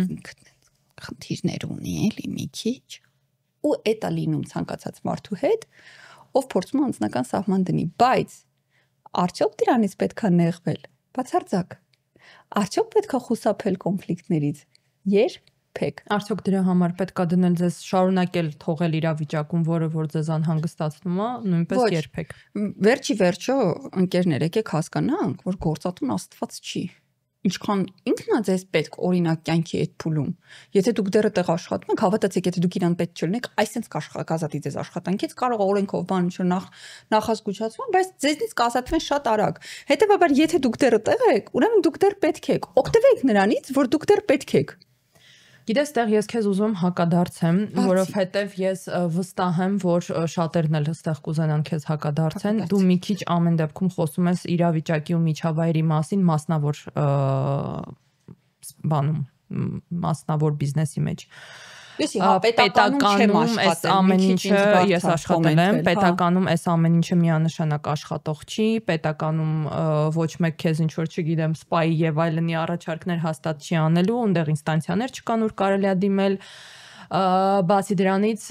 Speaker 1: խնդիրներ ունի էլի մի քիչ, ու էտա լինում ցանկացած մարդու հետ, ով փորձում է անձնական սահման դնի, բայց արդյոք դրանից պետք է նեղվել, բացարձակ, արդյոք պետք է խուսափել կոնֆլիկտներից, երբեք,
Speaker 2: արդյոք դրա համար պետք է դնել ձեզ շարունակել թողել իրավիճակում, որը որ ձեզ անհանգստացնում է, նույնպես երբեք։
Speaker 1: Վերջի վերջո ընկերներ, եկեք հասկանանք, որ գործատուն Աստված չի։ Ինչքան ինքն է ձեզ պետք օրինակ կյանքի այդ փուլում։ Եթե դուք դեռ այդտեղ աշխատում եք, հավատացեք, եթե դուք իրան պետք չլինեք, այսպես կազատի ձեզ աշխատանքից, կարող է օրենքով բան ինչ նախազգուշացում, բայց ձեզնից կազատվեն շատ արագ։ Հետևաբար, եթե դուք դեռ այդտեղ եք, ուրեմն դուք դեռ պետք եք։ Օգտվեք նրանից, որ դուք դեռ պետք եք։
Speaker 2: Գիտես, այդտեղ ես քեզ ուզում հակադարձեմ, որովհետև ես վստահ եմ, որ շատերն էլ այդտեղ կուզենան քեզ հակադարձեն։ Դու մի քիչ ամեն դեպքում խոսում ես իրավիճակի ու միջավայրի մասին, մասնավոր բիզնեսի մեջ։
Speaker 1: Պետականում
Speaker 2: այս ամեն ինչը ես աշխատել եմ, պետականում այս ամեն ինչը միանշանակ աշխատող չի, պետականում ոչ մեկ քեզ ինչ որ չգիտեմ, սպայի եւ այլնի առաջարկներ հաստատ չի անելու, այնտեղ ինստանցիաներ չկան, որ կարելի է դիմել, բացի դրանից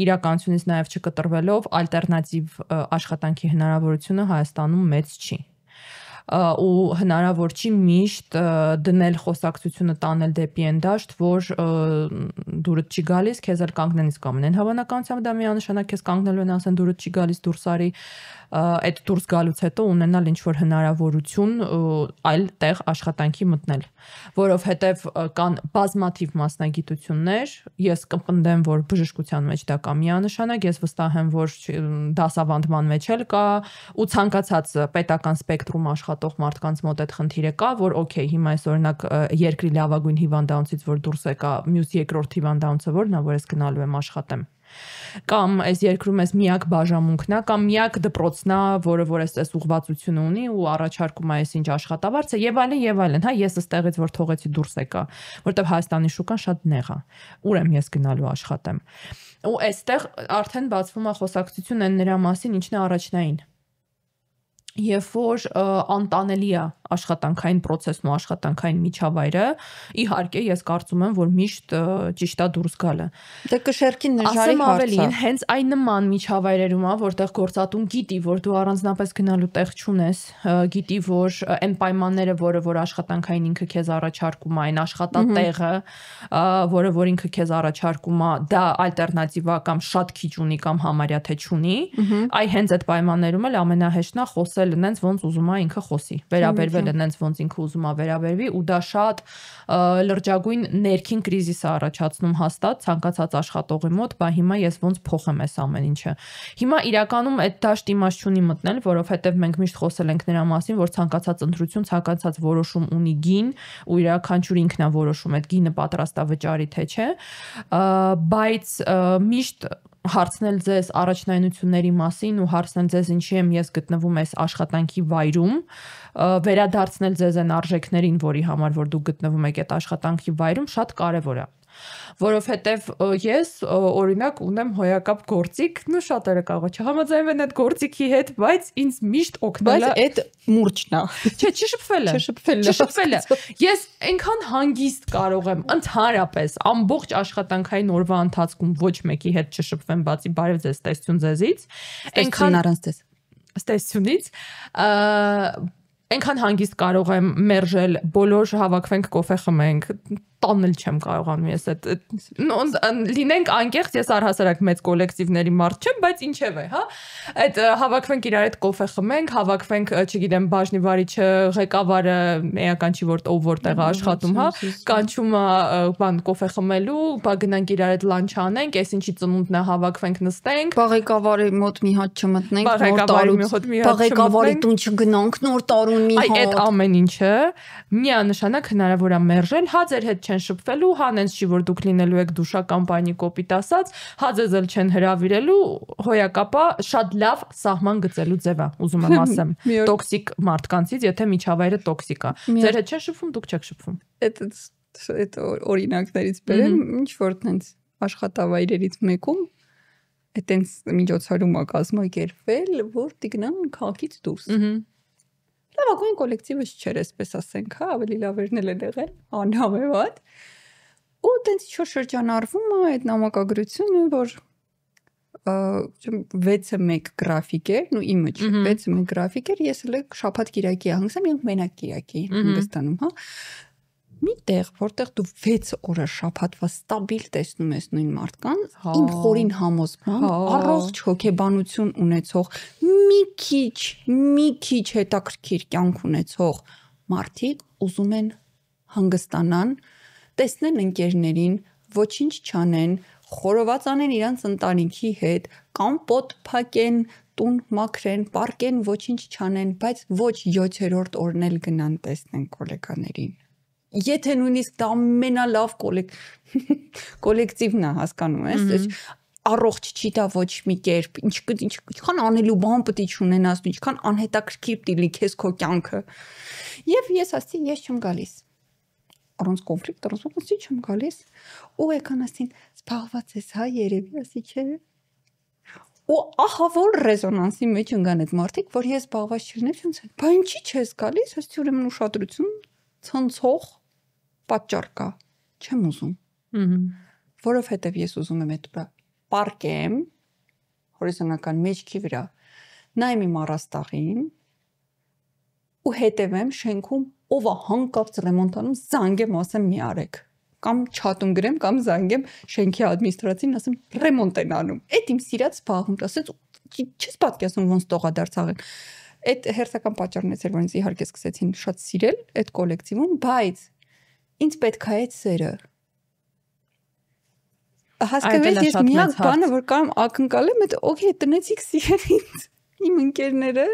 Speaker 2: իրականությունից նաեւ չկտրվելով ալտերնատիվ աշխատանքի հնարավորությունը Հայաստանում մեծ չի։ ու հնարավոր չի միշտ դնել խոսակցությունը տանել դեպի այն դաշտ, որ դուրդ չի գալիս, քեզ էլ կանգնեն իսկ ամենայն հավանականությամբ դա միանշանակ քեզ կանգնելու են ասեն դուրդ չի գալիս դուրս արի այդ դուրս գալուց հետո ունենալ ինչ որ հնարավորություն այլ տեղ աշխատանքի մտնել, որովհետև կան բազմաթիվ մասնագիտություններ, ես կպնդեմ, որ բժշկության մեջ դա կա միանշանակ, ես վստահ եմ, որ դասավանդման մեջ էլ կա ու ցանկացած պետական սպեկտրում աշխատող մարդկանց մոտ այդ խնդիրը կա, որ օքեյ, հիմա այս օրինակ երկրի լավագույն հիվանդանոցից որ դուրս եկա, մյուս երկրորդ հիվանդանոցը որն է, որ ես գնալու եմ աշխատեմ կամ այս երկրում էս միակ բաժամունքն է կամ միակ դպրոցն է, որը որ այս ուղղվածություն ունի ու առաջարկում է այսինչ աշխատավարձ է եւ այլն, հա, ես այստեղից որ թողեցի դուրս եկա, որտեվ Հայաստանի շուկան շատ նեղ է։ Ուր եմ ես գնալու աշխատեմ։ Ու այստեղ արդեն բացվում է խոսակցություն այն նրա մասին, ինչն է առաջնային։ Երբ որ անտանելի է աշխատանքային process-ն ու աշխատանքային միջավայրը, իհարկե ես կարծում եմ, որ միշտ ճիշտ է դուրս գալը։
Speaker 1: Դե կշերքի նժարի
Speaker 2: Ասեմ ավելին, հենց այն նման միջավայրերում է, որտեղ գործատուն գիտի, որ դու առանձնապես գնալու տեղ չունես, գիտի, որ այն պայմանները, որ աշխատանքային ինքը քեզ առաջարկում է, այն աշխատատեղը, որ ինքը քեզ առաջարկում է, դա ալտերնատիվա կամ շատ քիչ ունի կամ համարյա թե չունի, այ հենց այդ պայմաններում էլ ամենահեշտն է խոսել նենց ոնց ուզում է ինքը խոսի, վերաբերվել նենց ոնց ինքը ուզում է վերաբերվի ու դա շատ լրջագույն ներքին կրիզիս է առաջացնում հաստատ ցանկացած աշխատողի մոտ, բա հիմա ես ոնց փոխեմ այս ամեն ինչը։ Հիմա իրականում այդ դաշտ իմաստ չունի մտնել, որովհետև մենք միշտ խոսել ենք նրա մասին, որ ցանկացած ընտրություն, ցանկացած որոշում ունի գին ու յուրաքանչյուր ինքն է որոշում այդ գինը պատրաստ է վճարի թե չէ, բայց միշտ հարցնել ձեզ առաջնայնությունների մասին ու հարցնել ձեզ ինչի եմ ես գտնվում այս աշխատանքի վայրում, վերադարձնել ձեզ այն արժեքներին, որի համար որ դուք գտնվում եք այդ աշխատանքի վայրում, շատ կարևոր է։ Որովհետև ես օրինակ ունեմ հոյակապ գործիք, նու շատերը կարող չհամաձայնվեն այդ գործիքի հետ, բայց ինձ միշտ օգնել է։
Speaker 1: Բայց այդ մուրճն է։
Speaker 2: Չէ, չշփվելը։ Ես այնքան հանգիստ կարող եմ ընդհանրապես ամբողջ աշխատանքային օրվա ընթացքում ոչ մեկի հետ չշփվեմ, բացի բարև ձեզ, տեսություն ձեզից,
Speaker 1: այնքան առանց դες
Speaker 2: տեսությունից, այնքան հանգիստ կարող եմ մերժել, բոլոր հավաքվենք կոֆե խմենք, տանել չեմ կարողանում ես այդ լինենք անկեղծ, ես առհասարակ մեծ կոլեկտիվների մարդ չեմ, բայց ինչև է, հա, այդ հավաքվենք իրար հետ կոֆե խմենք, հավաքվենք, չգիտեմ, բաժնի վարիչը, ղեկավարը, էական չի որ ով որտեղ է աշխատում, հա, կանչում է բան կոֆե խմելու, բա գնանք իրար հետ լանչ անենք, այսինչի ծնունդն է հավաքվենք նստենք,
Speaker 1: ղեկավարի մոտ մի հատ չմտնենք,
Speaker 2: ղեկավարի
Speaker 1: տուն չգնանք, նոր տարուն մի հատ։
Speaker 2: Այդ ամեն ինչը միանշանակ հնարավոր է մերժել, հա ձեր հետ չեն շփվելու, հա նենց չի որ դուք լինելու եք դուշական բանի կոպիտ ասած, հա ձեզ էլ չեն հրավիրելու, հոյակապա շատ լավ սահման գծելու ձև է, ուզում եմ ասեմ, տոքսիկ մարդկանցից, եթե միջավայրը տոքսիկ է։ Ձեր հետ չեն շփվում, դուք չեք շփվում։
Speaker 1: Այդ օրինակներից բերեմ, ինչ որ տենց աշխատավայրերից մեկում այտենց միջոցառում է կազմակերպվել, որ տիգնան քաղաքից դուրս։ Լավագույն կոլեկտիվը չէր, այսպես ասենք, հա, ավելի լավերն էլ են եղել, անհամեմատ։ Ու տենց ինչ-որ շրջանառվում է այդ նամակագրությունը, որ 6-1 գրաֆիկ էր, ու իմը չէ, 6-1 գրաֆիկ էր, ես էլ շաբաթ կիրակի հանգստամ, իրանք մենակ կիրակի հանգստանում, հա։ Միտեղ, որտեղ դու 6 օրը շաբաթվա ստաբիլ տեսնում ես նույն մարդկանց, իմ խորին համոզմամբ, առողջ հոգեբանություն ունեցող, մի քիչ հետաքրքիր կյանք ունեցող մարդիկ ուզում են հանգստանան, տեսնեն ընկերներին, ոչինչ չանեն, խորոված անեն իրանց ընտանիքի հետ, կամ պոտ փակեն, տուն մաքրեն, պարկեն, ոչինչ չանեն, բայց ոչ 7-րդ օրն էլ գնան տեսնեն գոլեկաներին։ Եթե նույնիսկ դա ամենալավ կոլեկտիվն է, հասկանում ես, առողջ չի դա ոչ մի կերպ, ինչքան անելու բան պետք է չունենաս, ինչքան անհետաքրքիր տիլի քեզ քո կյանքը։ Եվ ես ասացի, ես չեմ գալիս։ Առանց կոնֆլիկտ, առանց չեմ գալիս։ Ու եկան ասին, զբաղված ես, հա, երևի, ասի չէ։ Ու ահա որ ռեզոնանսի մեջ ընկան այդ մարդիկ, որ ես զբաղված չլինեմ, ոնց է։ Բա ինչի՞ չես գալիս, ասի ուրեմն ուշադրություն ցնցող պատճառ կա, չեմ ուզում։ Որովհետև ես ուզում եմ այդ վրա պարկեմ հորիզոնական մեջքի վրա, նայեմ իմ առաստաղին, ու հետևեմ շենքում ով է հանկարծ ռեմոնտանում զանգեմ ասեմ մի արեք կամ չաթում գրեմ կամ զանգեմ շենքի ադմինիստրացին ասեմ ռեմոնտ են անում այդ իմ սիրած զբաղմունք ասեց չես պատկերացնում ոնց տողադարձաղ են այդ հերթական պատճառն էր որ ինձ իհարկե սկսեցին շատ սիրել այդ կոլեկտիվում բայց ինձ պետք է այդ սերը հասկացեք ես միակ բանը որ կամ ակնկալեմ այդ օքեյ տնեցիք սիրել ինձ իմ ընկերները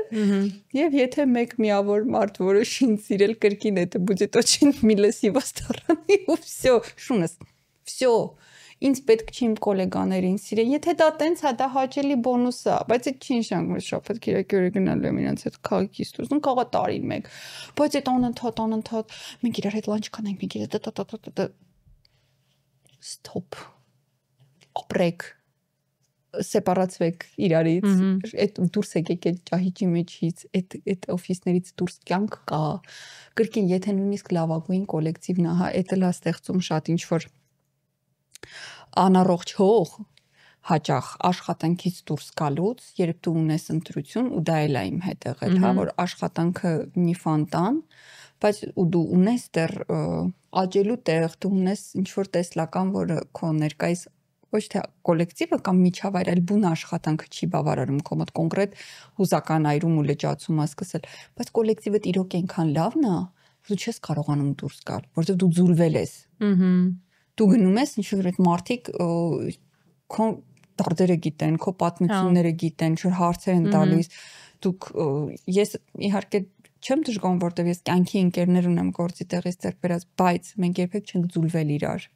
Speaker 1: եւ եթե մեկ միավոր մարդ որոշին սիրել կրկին это будет очень мило с его стороны ու всё շունս всё ինձ պետք չի իմ գոլեգաներին սիրել եթե դա տենց է դա հաճելի բոնուս է բայց այդ չի նշանակում որ շաբաթ կիրակի օրը գնալու եմ իրանց հետ քաղաքից դուրս ու կարող է տարին մեկ բայց այդ անընդհատ մենք իրար հետ լանչ կանենք մենք իրար stop ապրեք սեպարացվեք իրարից այդ դուրս եկեք այդ ճահիճի մեջից այդ օֆիսներից դուրս կյանք կա կրկին եթե նույնիսկ լավագույն կոլեկտիվն է հա այդ էլ է ստեղծում շատ ինչ որ անառողջ հող հաճախ աշխատանքից դուրս գալուց երբ դու ունես ընտրություն ու դա էլ է իմ հետ եղել հա որ աշխատանքը մի ֆանտան բայց ու դու ունես դեռ աճելու տեղ դու ունես ինչ որ տեսլական որ քո ներկայիս ոչ թե կոլեկտիվը կամ միջավայր այլ բուն աշխատանքը չի բավարարում քո մոտ կոնկրետ հուզական այրում ու լճացում է սկսել բայց կոլեկտիվը իրոք այնքան լավն է որ դու չես կարողանում դուրս գալ որովհետև դու ձուլվել ես դու գնում ես ինչ որ այդ մարդիկ քո դարձերը գիտեն քո պատմությունները գիտեն ինչ որ հարցեր են տալիս դուք ես իհարկե չեմ դժգոհում որովհետև ես կյանքի ընկերներ ունեմ գործի տեղից ձեռք բերած բայց մենք երբեք չենք ձուլվել իրար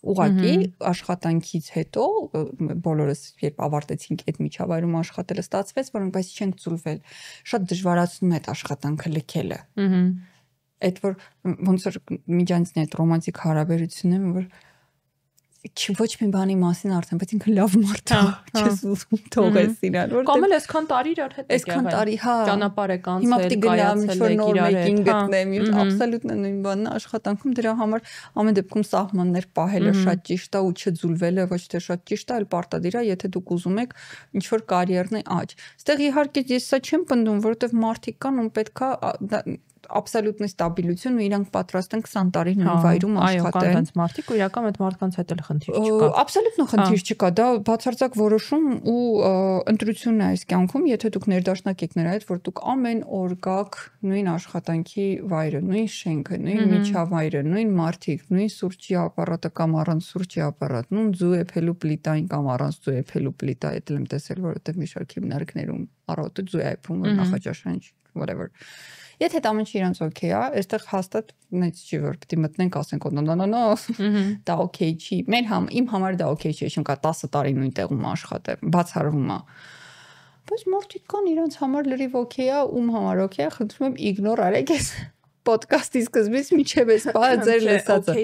Speaker 1: ուղղակի աշխատանքից հետո բոլորս երբ ավարտեցինք այդ միջավայրում աշխատելը ստացվեց որ մենք բայց չենք ձուլվել շատ դժվարացնում է այդ աշխատանքը լքելը այդ որ ոնց որ միջանցքն այդ ռոմանտիկ հարաբերությունն որ ոչ մի բանի մասին արդեն բայց ինքը լավ մարդ է չես ուզում թողես իրար որ
Speaker 2: կամ էլ այսքան տարի իրար հետ
Speaker 1: այսքան տարի հա
Speaker 2: ճանապարհ եք անցել կայացել եք իրար հետ
Speaker 1: գտնեմ աբսոլյուտն նույն բանն է աշխատանքում դրա համար ամեն դեպքում սահմաններ պահելը շատ ճիշտ է ու չձուլվելը ոչ թե շատ ճիշտ է այլ պարտադիր է եթե դուք ուզում եք ինչ որ կարիերնի աճ այստեղ իհարկե ես սա չեմ պնդում որովհետև մարդիկ կան ում պետքա աբսոլյուտնի ստաբիլություն ու իրանք պատրաստ են 20 տարի նույն վայրում աշխատեն։
Speaker 2: Այո, կան մարդիկ ու իրական այդ մարդկանց հետ էլ խնդիր չկա։
Speaker 1: Աբսոլյուտն խնդիր չկա, դա բացարձակ որոշում ու ընտրությունն է այս կյանքում, եթե դուք ներդաշնակ եք նրա հետ, որ դուք ամեն օր գաք նույն աշխատանքի վայրը, նույն շենքը, նույն միջավայրը, նույն մարդիկ, նույն սուրճի ապարատը կամ առանց սուրճի ապարատ, նույն ձու էփելու պլիտային կամ առանց ձու էփելու պլիտա, այդ եմ տեսել, որովհետև մի շարք հիմնարկներում առավոտը ձու է էփում, նախաճաշան, whatever։ Եթե դա ամենը իրանց օքեյ է, այստեղ հաստատ նույնից չի որ պետք է մտնենք ասենք no դա օքեյ չի։ Իմ համար դա օքեյ չի, չեմ կա 10 տարի նույն տեղում աշխատեմ, բացառվում է։ Բայց մարդիկ կան իրանց համար լրիվ օքեյ է, ում համար օքեյ է, խնդրում եմ իգնոր արեք ես ոդկասթի սկզբից միջև էս բանը ձեր լսածը։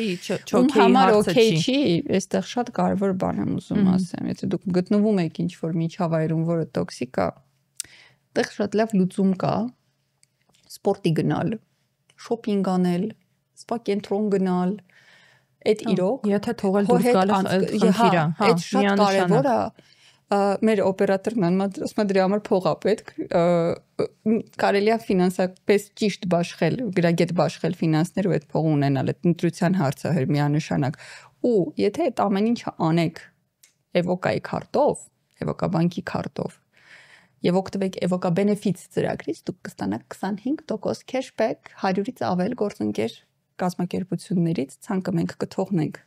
Speaker 1: Ում համար օքեյ չի, այստեղ շատ կարևոր բան եմ ուզում ասեմ, եթե դուք գտնվում եք ինչ որ միջավայրում, որը տոքսիկ է, այդտեղ շատ լավ լուծում կա։ Սպորտի գնալ, շոփինգ անել, սպա կենտրոն գնալ, այդ իրոք,
Speaker 2: եթե թողել դուրս գալը խնդիր է, հա,
Speaker 1: այդ շատ կարևոր է։ Մեր օպերատորն ասում է դրա համար փող է պետք, կարելի է ֆինանսապես ճիշտ բաշխել, գրագետ բաշխել ֆինանսներ ու այդ փողը ունենալ, այդ ընտրության հարցը հեր միանշանակ։ Ու եթե այդ ամեն ինչը անեք Էվոկայի քարտով, Էվոկաբանկի քարտով, եւ օգտվեք Էվոկա benefits ծրագրից, դուք կստանաք 25% cashback 100-ից ավել գործընկեր կազմակերպություններից, ցանկը մենք կթողնենք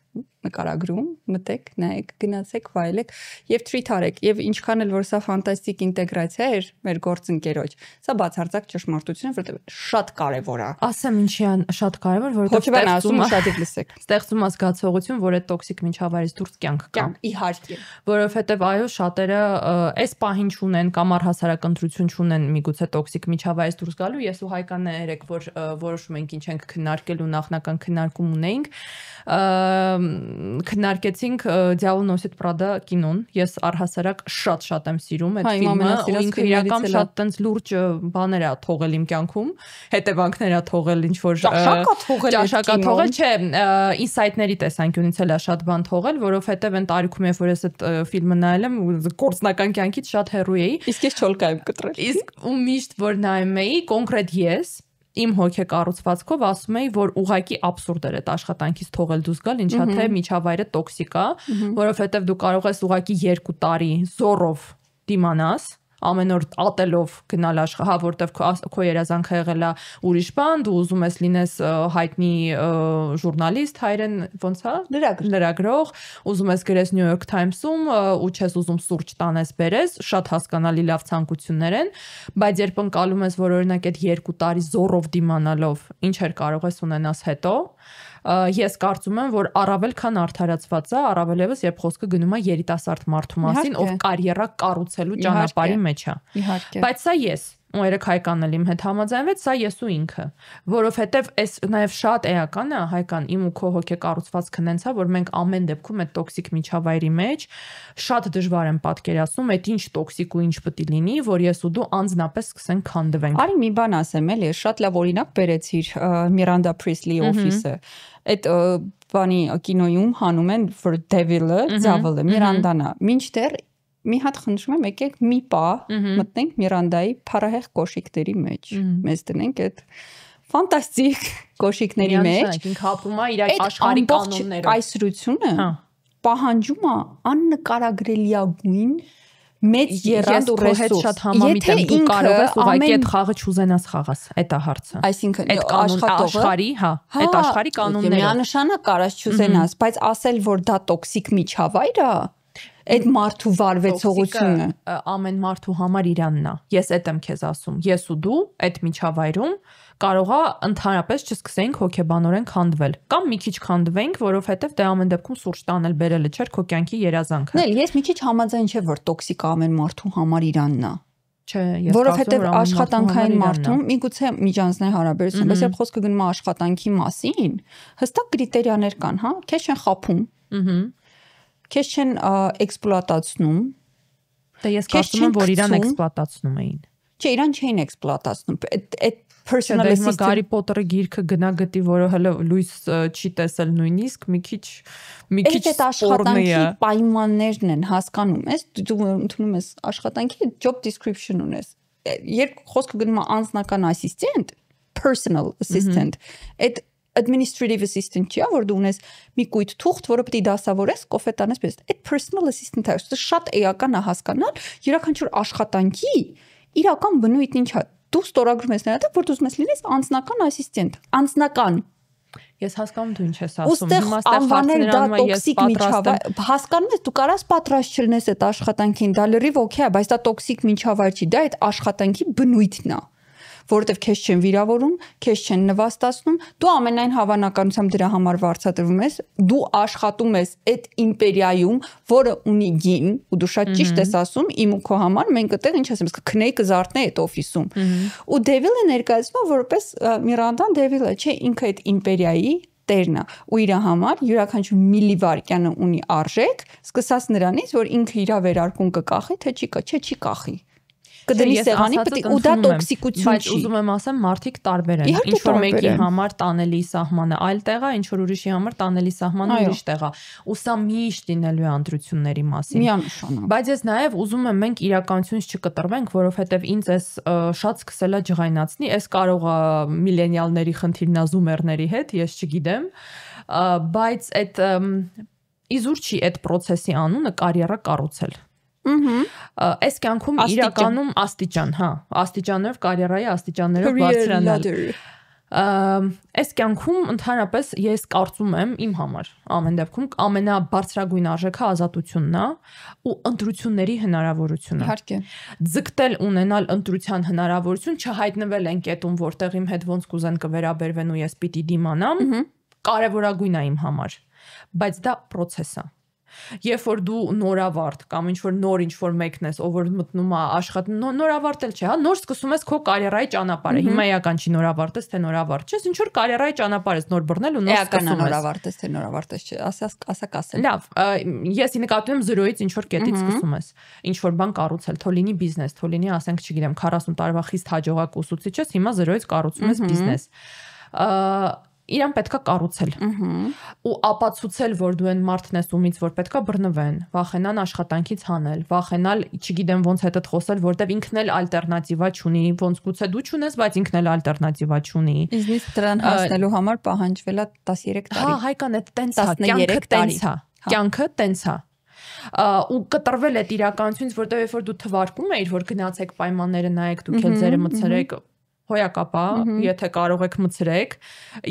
Speaker 1: նկարագրում, մտեք, նայեք, գնացեք, վայելեք եւ treat արեք եւ ինչքան էլ որ սա ֆանտաստիկ ինտեգրացիա էր մեր գործընկերոջ, սա բացարձակ ճշմարտություն է, որովհետեւ շատ կարեւոր է։
Speaker 2: Ասեմ ինչի է շատ կարեւոր,
Speaker 1: որովհետեւ ասում շատ եք լսեք։
Speaker 2: Ստեղծում է զգացողություն, որ այդ տոքսիկ միջավայրից դուրս կյանք կա։
Speaker 1: Իհարկե։
Speaker 2: Որովհետեւ այո, շատերը այս պահին չունեն կամ առհասարակ ընտրություն չունեն միգուցե տոքսիկ միջավայրից դուրս գալու։ Ես ու Հայկանն երեք որ որոշում ենք ինչ ենք քննարկելու նախնական քննարկում ունեինք քննարկեցինք Դիավոլ նոսիտ Պրադա կինոն, ես առհասարակ շատ եմ սիրում այդ ֆիլմը, ու ինքը իրական շատ տենց լուրջ բաներ է թողել իմ կյանքում, հետևանքներ է թողել, ինչ որ ճաշակա թողել, չէ, ինսայթների տեսանկյունից էլ է շատ բան թողել, որովհետև այն տարիքում երբ որ ես այդ ֆիլմը նայել եմ, գործնական կյանքից շատ հեռու էի։
Speaker 1: Իսկ ես չոլկայում կտրել։
Speaker 2: Իսկ ու միշտ որ նայում էի, կոնկրետ ես իմ հոգեկառուցվածքով ասում էի, որ ուղակի աբսուրդ էր այդ աշխատանքից թողել դուրս գալ, ինչա թե միջավայրը տոքսիկ է, որովհետև դու կարող ես ուղակի 2 տարի զորով դիմանաս, ամեն օր ատելով գնալ աշխարհ, հա, որտեվ քո երազանքը եղել է ուրիշ բան, դու ուզում ես լինես հայտնի ժուրնալիստ, հայրեն ոնց է, լրագրող, ուզում ես գրես New York Times-ում ու չես ուզում սուրճ տանես բերես, շատ հասկանալի լավ ցանկություններ են, բայց երբ ընկալում ես, որ օրինակ այդ 2 տարի զորով դիմանալով ինչեր կարող ես ունենաս հետո, ես կարծում եմ, որ առավել քան արդարացված է, առավել եւս երբ խոսքը գնում է երիտասարդ մարդու մասին, ով կարիերա կառուցելու ճանապարհի մեջ է։ Բայց սա ես, ու երեք Հայկանն էլ իմ հետ համաձայնվեց, սա ես ու ինքը, որովհետև այս նաև շատ էական է, Հայկան, իմ ու քո հոգեկառուցվածքը նենց է, որ մենք ամեն դեպքում այդ տոքսիկ միջավայրի մեջ շատ դժվար եմ պատկերացնում, այդ ինչ տոքսիկ ու ինչ պետք է լինի, որ ես ու դու անձնապես սկսենք քանդվենք։
Speaker 1: Արի մի բան ասեմ, էլի, շատ լավ օրինակ բերեցիր Miranda Priestly Office-ը։ Այդ բանի կինոյում հանում են որ Devil-ը, Ձավլը, Miranda-ն է։ Մինչդեռ մի հատ խնդրում եմ, եկեք մի պա մտնենք Miranda-ի փարահեղ կոշիկների մեջ։ Մեզ դնենք այդ ֆանտաստիկ կոշիկների մեջ։
Speaker 2: Ինքը ապրում է իր աշխարհի կանոններով։
Speaker 1: Կայսրությունը պահանջում է աննկարագրելիագույն մեծ երանգ ու ռեսուրս։
Speaker 2: Շատ համամիտ եմ, դու կարող ես ուղղակի այդ խաղը չուզենաս խաղաս, այդ է հարցը։
Speaker 1: Այսինքն
Speaker 2: այդ աշխարհի, հա, այդ աշխարհի կանոնները։
Speaker 1: Միանշանակ կարաս չուզենաս, բայց ասել որ դա տոքսիկ միջավայր է, այդ մարդու վարվեցողությունը
Speaker 2: ամեն մարդու համար իրանն է։ Ես այդ եմ քեզ ասում։ Ես ու դու այդ միջավայրում կարող է ընդհանրապես չսկսենք հոգեբանորեն քանդվել կամ մի քիչ քանդվենք, որովհետև դե ամեն դեպքում սուրճ տանել բերելը չէր քո կյանքի երազանքը։
Speaker 1: Նայ, ես մի քիչ համաձայն չեմ, որ տոքսիկ ամեն մարդու համար իրանն է։
Speaker 2: Չէ, ես
Speaker 1: որովհետև աշխատանքային մարդում միգուցե միջանձնային հարաբերություն, բայց երբ խոսքը գնում է աշխատանքի մասին, հստակ կրիտերիաներ կան, հա, քեզ չեն խափում։ Քեզ չեն էքսպլուատացնում։
Speaker 2: Դե ես կարծում եմ, որ իրան էքսպլուատացնում էին։
Speaker 1: Չէ, իրան չէին էքսպլուատացնում։ Այդ personal assistant
Speaker 2: Գարի Պոտերը գիրքը գնա գտի, որը հələ լույս չի տեսել նույնիսկ մի քիչ
Speaker 1: այդ աշխատանքի պայմաններն են հասկանում ես, դու ընդունում ես աշխատանքի job description ունես։ Երբ խոսքը գնում է անձնական ասիստենտ, personal assistant, այդ administrative assistant չի, որ դու ունես մի կույտ թուղթ, որը պետք է դասավորես, կոֆե տանես, պես։ Այդ personal assistant է, դա շատ էական է հասկանալ, յուրաքանչյուր աշխատանքի իրական բնույթն ինչ է։ Դու ստորագրում ես նրա, որ դու ուզում ես լինես անձնական ասիստենտ, անձնական։
Speaker 2: Ես հասկանում դու ինչ ես ասում։
Speaker 1: Ուստեղ անվանել դա տոքսիկ միջավայր, հասկանում ես, դու կարաս պատրաստ չլինես այդ աշխատանքին, դա լրիվ օքեյ է, բայց դա տոքսիկ միջավայր չի, դա այդ աշխատանքի բնույթն է, որովհետև քեզ չեն վիրավորում, քեզ չեն նվաստացնում, դու ամենայն հավանականությամբ դրա համար վարձատրվում ես, դու աշխատում ես այդ իմպերիայում, որը ունի գին, ու դու շատ ճիշտ ես ասում, իմ ու քո համար մենք այդտեղ ինչ ասեմ, քնեի կզարթնեի այդ օֆիսում։ Ու Devil-ը ներկայացվում է որպես Miranda-ն Devil-ը, չէ, ինքը այդ իմպերիայի տերն է, ու իր համար յուրաքանչյուր միլիվարկյանը ունի արժեք, սկսած նրանից, որ ինքը իր վերարկուն կկախի, թե չի կախի։ Կդնի սեղանի, ու դա տոքսիկություն չի։
Speaker 2: Բայց ուզում եմ ասեմ, մարդիկ տարբեր են։ Ինչ որ մեկի համար տանելի սահմանը այլ տեղ է, ինչ որ ուրիշի համար տանելի սահմանը ուրիշ տեղ է։ Ու սա միշտ լինելու է ընտրությունների մասին։
Speaker 1: Միանշանակ։
Speaker 2: Բայց ես նաև ուզում եմ մենք իրականությունից չկտրվենք, որովհետև ինձ էս շատ սկսել է ջղայնացնի, էս կարող է միլենիալների խնդիրն է զումերների հետ, ես չգիտեմ, բայց այդ իզուր չի այդ process-ի անունը կարիերա կառուցել։ Այս կյանքում իրականում աստիճան, հա, աստիճաններով կարիերայի աստիճաններով բարձրանալ։ Այս կյանքում ընդհանրապես ես կարծում եմ իմ համար ամեն դեպքում ամենաբարձրագույն արժեքը ազատությունն է ու ընտրությունների հնարավորությունը։
Speaker 1: Իհարկե։
Speaker 2: Ձգտել ունենալ ընտրության հնարավորություն, չհայտնվել են կետում, որտեղ իմ հետ ոնց կուզեն կվերաբերվեն ու ես պիտի դիմանամ, կարևորագույն է իմ համար։ Բայց դա process է։ Երբ որ դու նորավարտ կամ ինչ որ նոր ինչ որ մեկն ես, ով որ մտնում է աշխատում, նորավարտ էլ չէ, հա, նոր սկսում ես քո կարիերայի ճանապարհը։ Հիմա էական չի նորավարտ ես, թե նորավարտ չես, ինչ որ կարիերայի ճանապարհ ես նոր բռնել ու նոր սկսում ես։
Speaker 1: Նորավարտ ես, թե նորավարտ ես, ասակ ասել։
Speaker 2: Լավ, ես նկատում եմ 0-ից ինչ որ կետից սկսում ես։ Ինչ որ բան կառուցել, թո լինի բիզնես, թո լինի, ասենք, չգիտեմ, 40 տարվա խիստ հաջողակ ուսուցիչ ես, հիմա 0-ից կառուցում ես բիզնես։ Իրան պետքա կառուցել ու ապացուցել, որ դու այն մարդն ես ումից, որ պետքա բռնվեն, վախենան աշխատանքից հանել, վախենալ, չգիտեմ ոնց հետդ խոսել, որտեվ ինքն էլ ալտերնատիվա չունի, ոնց գուցե դու չունես, բայց ինքն էլ ալտերնատիվա չունի։
Speaker 1: Իսկ դրան հասնելու համար պահանջվել է 13 տարի։
Speaker 2: Հա, հայկան է տենց է, կյանքը տենց է, կյանքը տենց է։ Ու կտրվել այդ իրականությունից, որտեվ երբ որ դու թվարկում ես, որ գնացեք պայմանները նայեք, դուք էլ ձերը մցրեք, հոյակապա, եթե կարող եք մցրեք,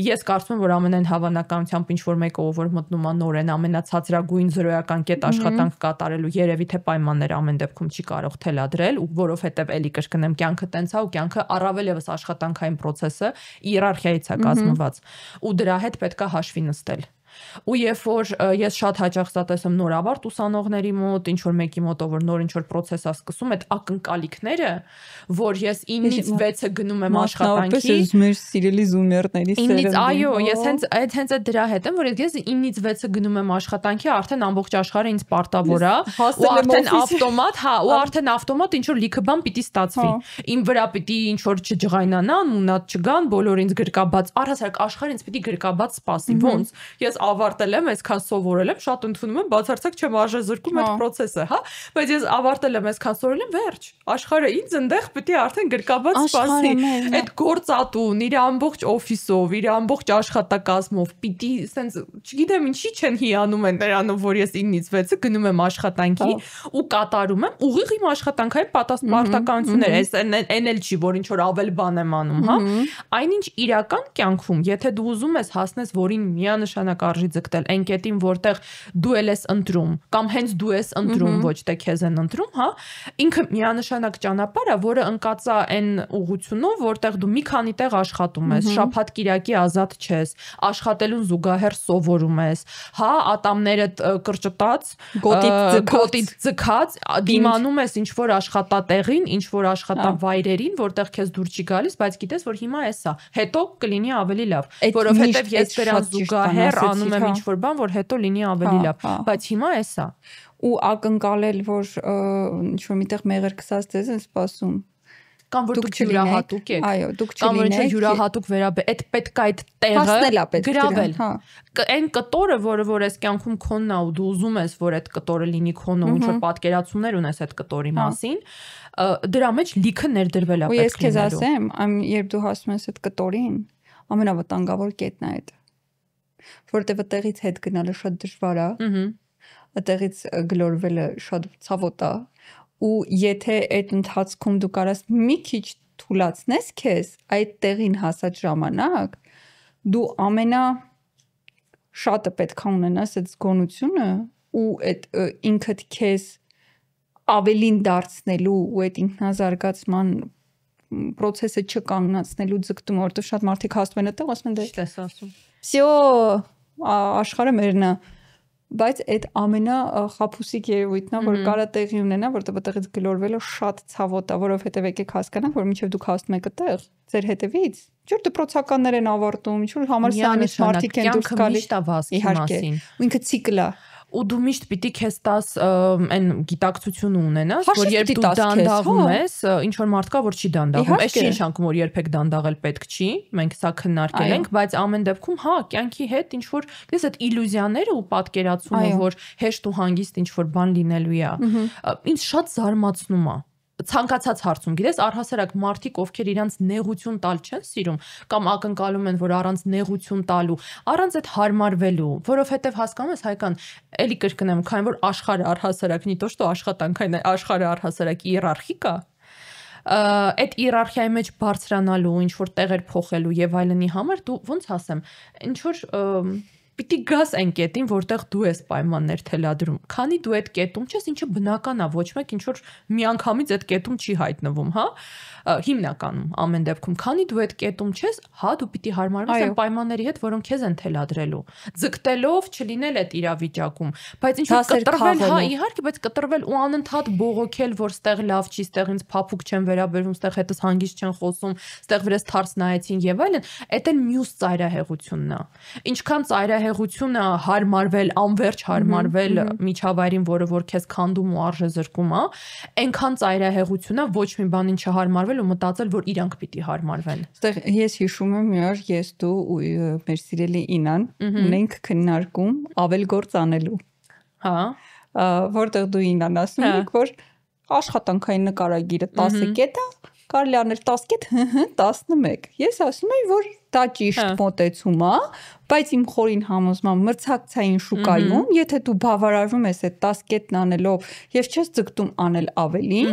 Speaker 2: ես կարծում եմ, որ ամենայն հավանականությամբ ինչ որ մեկը ով որ մտնում է նորեն ամենացածրագույն զրոյական կետ աշխատանք կատարելու երևի թե պայմաններ ամեն դեպքում չի կարող թելադրել, ու որովհետև էլի կրկնեմ, կյանքը տենց է ու կյանքը առավել եւս աշխատանքային process-ը իերարխիայից է կազմված, ու դրա հետ պետքա հաշվի նստել։ Ու երբ որ ես շատ հաճախ դա տեսեմ նորավարտ ուսանողների մոտ, ինչ որ մեկի մոտ, որ նոր ինչ որ process է սկսում, այդ ակնկալիքները, որ ես 9-ից 6-ը գնում եմ աշխատանքի,
Speaker 1: ես մեր սիրելի զումերների
Speaker 2: սերնդին։ Այո, ես հենց այդ դրա հետ եմ, որ ես 9-ից 6-ը գնում եմ աշխատանքի, արդեն ամբողջ աշխարհը ինձ պարտավոր է, ու արդեն ավտոմատ, հա, ու արդեն ավտոմատ ինչ որ լիքը բան պիտի ստացվի։ Իմ վրա պիտի ինչ որ չջղայնանան, մունատ չգան, բոլոր ինձ գրկաբաց, առհասարակ աշխարհը ինձ պիտի գրկաբաց սպասի։ Ոնց ես ավարտել եմ, այսքան սովորել եմ, շատ ընդունում եմ, բացարձակ չեմ արժեզրկում այդ process-ը, հա, բայց ես ավարտել եմ, այսքան սովորել եմ, վերջ։ Աշխարհը ինձ այնտեղ պիտի արդեն գրկաբաց սպասի։ Այդ գործատուն, իր ամբողջ օֆիսով, իր ամբողջ աշխատակազմով պիտի սենց, չգիտեմ, ինչի չեն հիանում են նրանով, որ ես 9-ից 6-ը գնում եմ աշխատանքի ու կատարում եմ ուղիղ իմ աշխատանքային պարտականությունները, այս այն էլ չի, որ ինչ որ ավել բան եմ անում, հա։ Այնինչ իրական կյանքում, եթե դու ուզում ես հասնես, որին միանշանակ արժի ձգտել այն կետին, որտեղ դու ես ընտրում կամ հենց դու ես ընտրում, ոչ թե քեզ են ընտրում, հա, ինքը միանշանակ ճանապարհ է, որը ընկած է այն ուղղությունով, որտեղ դու մի քանի տեղ աշխատում ես, շաբաթ-կիրակի ազատ չես, աշխատելուն զուգահեռ սովորում ես, հա, ատամներդ կրճտած, գոտից ձգած, դիմանում ես ինչ որ աշխատատեղին, ինչ որ աշխատավայրերին, որտեղ քեզ դուր չի գալիս, բայց գիտես, որ հիմա էսա, հետո կլինի ավելի լավ, որովհետև ես դրան զուգահեռ անում եմ ինչ որ բան, որ հետո լինի ավելի լավ, բայց հիմա էսա։
Speaker 1: Ու ակնկալել, որ ինչ որ միտեղ մեղրկսած դեզ են սպասում,
Speaker 2: կամ որ դուք յուրահատուկ եք,
Speaker 1: այո, դուք
Speaker 2: կամ որ ինչ յուրահատուկ այդ պետք է այդ տեղը գրավել։ Այն կտորը, որ այս կյանքում քոնն է ու դու ուզում ես, որ այդ կտորը լինի քոնը, ինչ որ պատկերացումներ ունես այդ կտորի մասին, դրա մեջ լիքը ներդրվել է պետք լինելու։ Ու
Speaker 1: ես քեզ ասեմ, երբ դու հասնում ես այդ կտորին, ամենավտանգավոր կետն է այդ, որտեղ այդտեղից հետ գնալը շատ դժվար է, այդտեղից գլորվելը շատ ցավոտ է, ու եթե այդ ընթացքում դու կարաս մի քիչ թուլացնես քեզ այդ տեղին հասած ժամանակ, դու շատը պետք է ունենաս այդ զգոնությունը ու այդ ինքդ քեզ ավելին դարձնելու ու այդ ինքնազարգացման process-ը չկանգնացնելու ձգտումը, որտեղ շատ մարդիկ հասնում են այդտեղ, ասում են դե
Speaker 2: չես ասում։
Speaker 1: Всё, աշխարհը մերն է, բայց այդ ամենախափուսիկ երևույթն է, որ կարա տեղի ունենա, որտեղ այդտեղից գլորվելը շատ ցավոտ է, որովհետև եկեք հասկանանք, որ մինչև դուք հասնում եք այդտեղ, ձեր հետևից ինչ-որ դպրոցականներ են ավարտում, ինչ-որ համալսարանից մարդիկ են դուրս գալիս, իհարկե, ու ինքը ցիկլ է։
Speaker 2: Ու դու միշտ պիտի քեզ տաս այն գիտակցությունը ունենաս, որ երբ դու դանդաղում ես, ինչ որ մարդ կա, որ չի դանդաղում, այս չի նշանակում, որ երբեք դանդաղել պետք չի, մենք սա քննարկել ենք, բայց ամեն դեպքում, հա, կյանքի հետ ինչ որ, դες այդ իլյուզիաները ու պատկերացումը, որ հեշտ ու հանգիստ ինչ որ բան լինելու է, ինձ շատ զարմացնում է։ Ցանկացած հարցում, գիտես, առհասարակ մարդիկ, ովքեր իրանց նեղություն տալ չեն սիրում, կամ ակնկալում են, որ առանց նեղություն տալու, առանց այդ հարմարվելու, որովհետև հասկանում ես, Հայկան, էլի կրկնեմ, քանի որ աշխարհը առհասարակ не то что աշխատանքային, աշխարհը առհասարակ իերարխիկ է, այդ իերարխիայի մեջ բարձրանալու, ինչ որ տեղեր փոխելու եւ այլնի համար դու ոնց ասեմ, ինչ որ պիտի գաս այն կետին, որտեղ դու ես պայմաններ թելադրում։ Քանի դու այդ կետում չես, ինչը բնական է, ոչ մեկ ինչ որ միանգամից այդ կետում չի հայտնվում, հա։ Հիմնականում ամեն դեպքում, քանի դու այդ կետում չես, հա դու պիտի հարմարվես այն պայմանների հետ, որոնք քեզ են թելադրելու։ Ձգտելով չլինել այդ իրավիճակում, բայց ինչ որ կտրվել, հա, իհարկե, բայց կտրվել ու անընդհատ բողոքել, որ ստեղ լավ չի, ստեղ ինձ փափուկ չեն վերաբերվում, ստեղ հետս հանգիստ չեն խոսում, ստեղ վրես թարս նայեցին եւ այլն, այդ էլ մյուս ծայրահեղությունն է։ Ինչքան ծայրահեղությունը հարմարվել, անverջ հարմարվել միջավայրին, որը որ քեզ քանդում ու արժե զրկում է, այնքան ծայրահեղությունը ոչ մի բանին չհարմարվել ու մտածել, որ իրանք պիտի հարմարվեն։
Speaker 1: Այստեղ ես հիշում եմ մի օր ես դու ու մեր սիրելի Ինան ունենք քննարկում ավել գործ անելու։
Speaker 2: Հա,
Speaker 1: որտեղ դու Ինան ասում եք, որ աշխատանքային նկարագիրը 10 կետ է, կարելի անել 10 կետ, 11։ Ես ասում եմ, որ դա ճիշտ մոտեցում է, բայց իմ խորին համոզման մրցակցային շուկայում, եթե դու բավարարվում ես այդ 10 կետն անելով եւ չես ձգտում անել ավելին,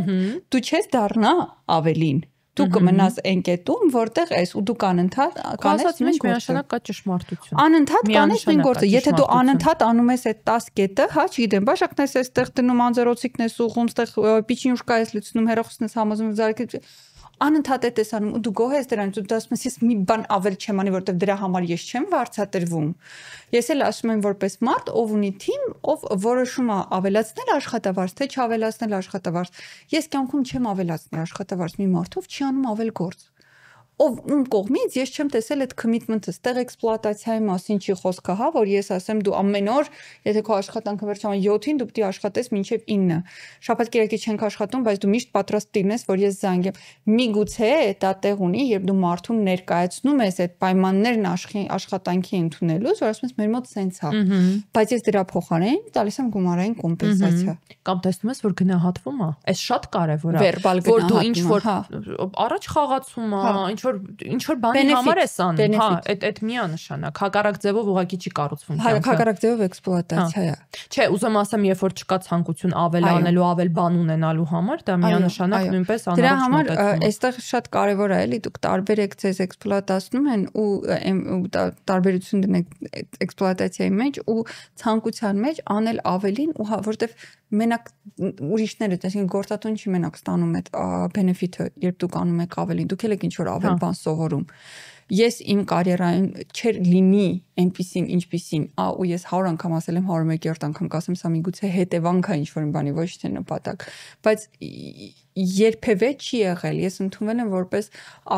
Speaker 1: դու չես դառնա ավելին։ Դու կմնաս այն կետում, որտեղ ես ու դու անընդհատ կանես նույն գործը։
Speaker 2: Միանշանակ կա ճշմարտություն։
Speaker 1: Անընդհատ կանես նույն գործը։ Եթե դու անընդհատ անում ես այդ 10 կետը, հա, չգիտեմ, բաշակն ես այստեղ դնում, անձեռոցիկն ես ուղում, այստեղ պիչինյուշկա ես լցնում, հերոսն ես համոզում, զարքի անընդհատ է տեսանում ու դու գոհ ես դրանից ու դու ասում ես մի բան ավել չեմ անի, որովհետև դրա համար ես չեմ վարձատրվում։ Ես էլ ասում եմ որպես մարդ, ով ունի թիմ, ով որոշում է ավելացնել աշխատավարձ, թե չավելացնել աշխատավարձ։ Ես կյանքում չեմ ավելացնի աշխատավարձ մի մարդով, չի անում ավել գործ։ Ով ում կողմից ես չեմ տեսել այդ commitment-ը, ստեղ էքսպլուատացիայի մասին չի խոսքը, հա, որ ես ասեմ դու ամեն օր, եթե քո աշխատանքը վերջանում 7-ին, դու պիտի աշխատես մինչև 9։ Շաբաթ-կիրակի չենք աշխատում, բայց դու միշտ պատրաստ լինես, որ ես զանգեմ։ Միգուցե դա տեղ ունի, երբ դու մարդուն ներկայացնում ես այդ պայմաններն աշխատանքի ընդունելուց, որ ասում ես մեր մոտ սենց է։ Բայց ես դրա փոխարեն տալիս եմ գումարային կոմպենսացիա։
Speaker 2: Կամ տեսնում ես, որ գնահատվում է։ Այս շատ կարևոր է, որ դու ինչ որ առաջ խաղացում է, ինչ որ բանի համար ես անում, հա, այդ միանշանակ, հակառակ ձևով ուղղակի չի կառուցվում կյանքը։
Speaker 1: Հակառակ ձևով էքսպլուատացիա է։
Speaker 2: Չէ, ուզում ասեմ, երբ որ չկա ցանկություն ավել անելու, ավել բան ունենալու համար, դա միանշանակ նույնպես անառողջ մոտեցում է։
Speaker 1: Դրա համար այստեղ շատ կարևոր է, էլի, դուք տարբերեք ձեզ էքսպլուատացնում են ու տարբերություն դնեք էքսպլուատացիայի մեջ ու ցանկության մեջ անել ավելին ու որտեվ մենակ ուրիշները, այսինքն գործատուն չի մենակ ստանում այդ բենեֆիթը, երբ դուք անում եք ավելին, դուք եք ինչ որ ավել բան սովորում։ Ես իմ կարիերայում չեր լինի այնպիսին, ինչպիսին, ու ես 100 անգամ ասել եմ 101-րդ անգամ կասեմ, սա միգուցե հետևանք է ինչ-որ բանի, ոչ թե նպատակ, բայց երբևէ չի եղել, ես ընդունվել եմ որպես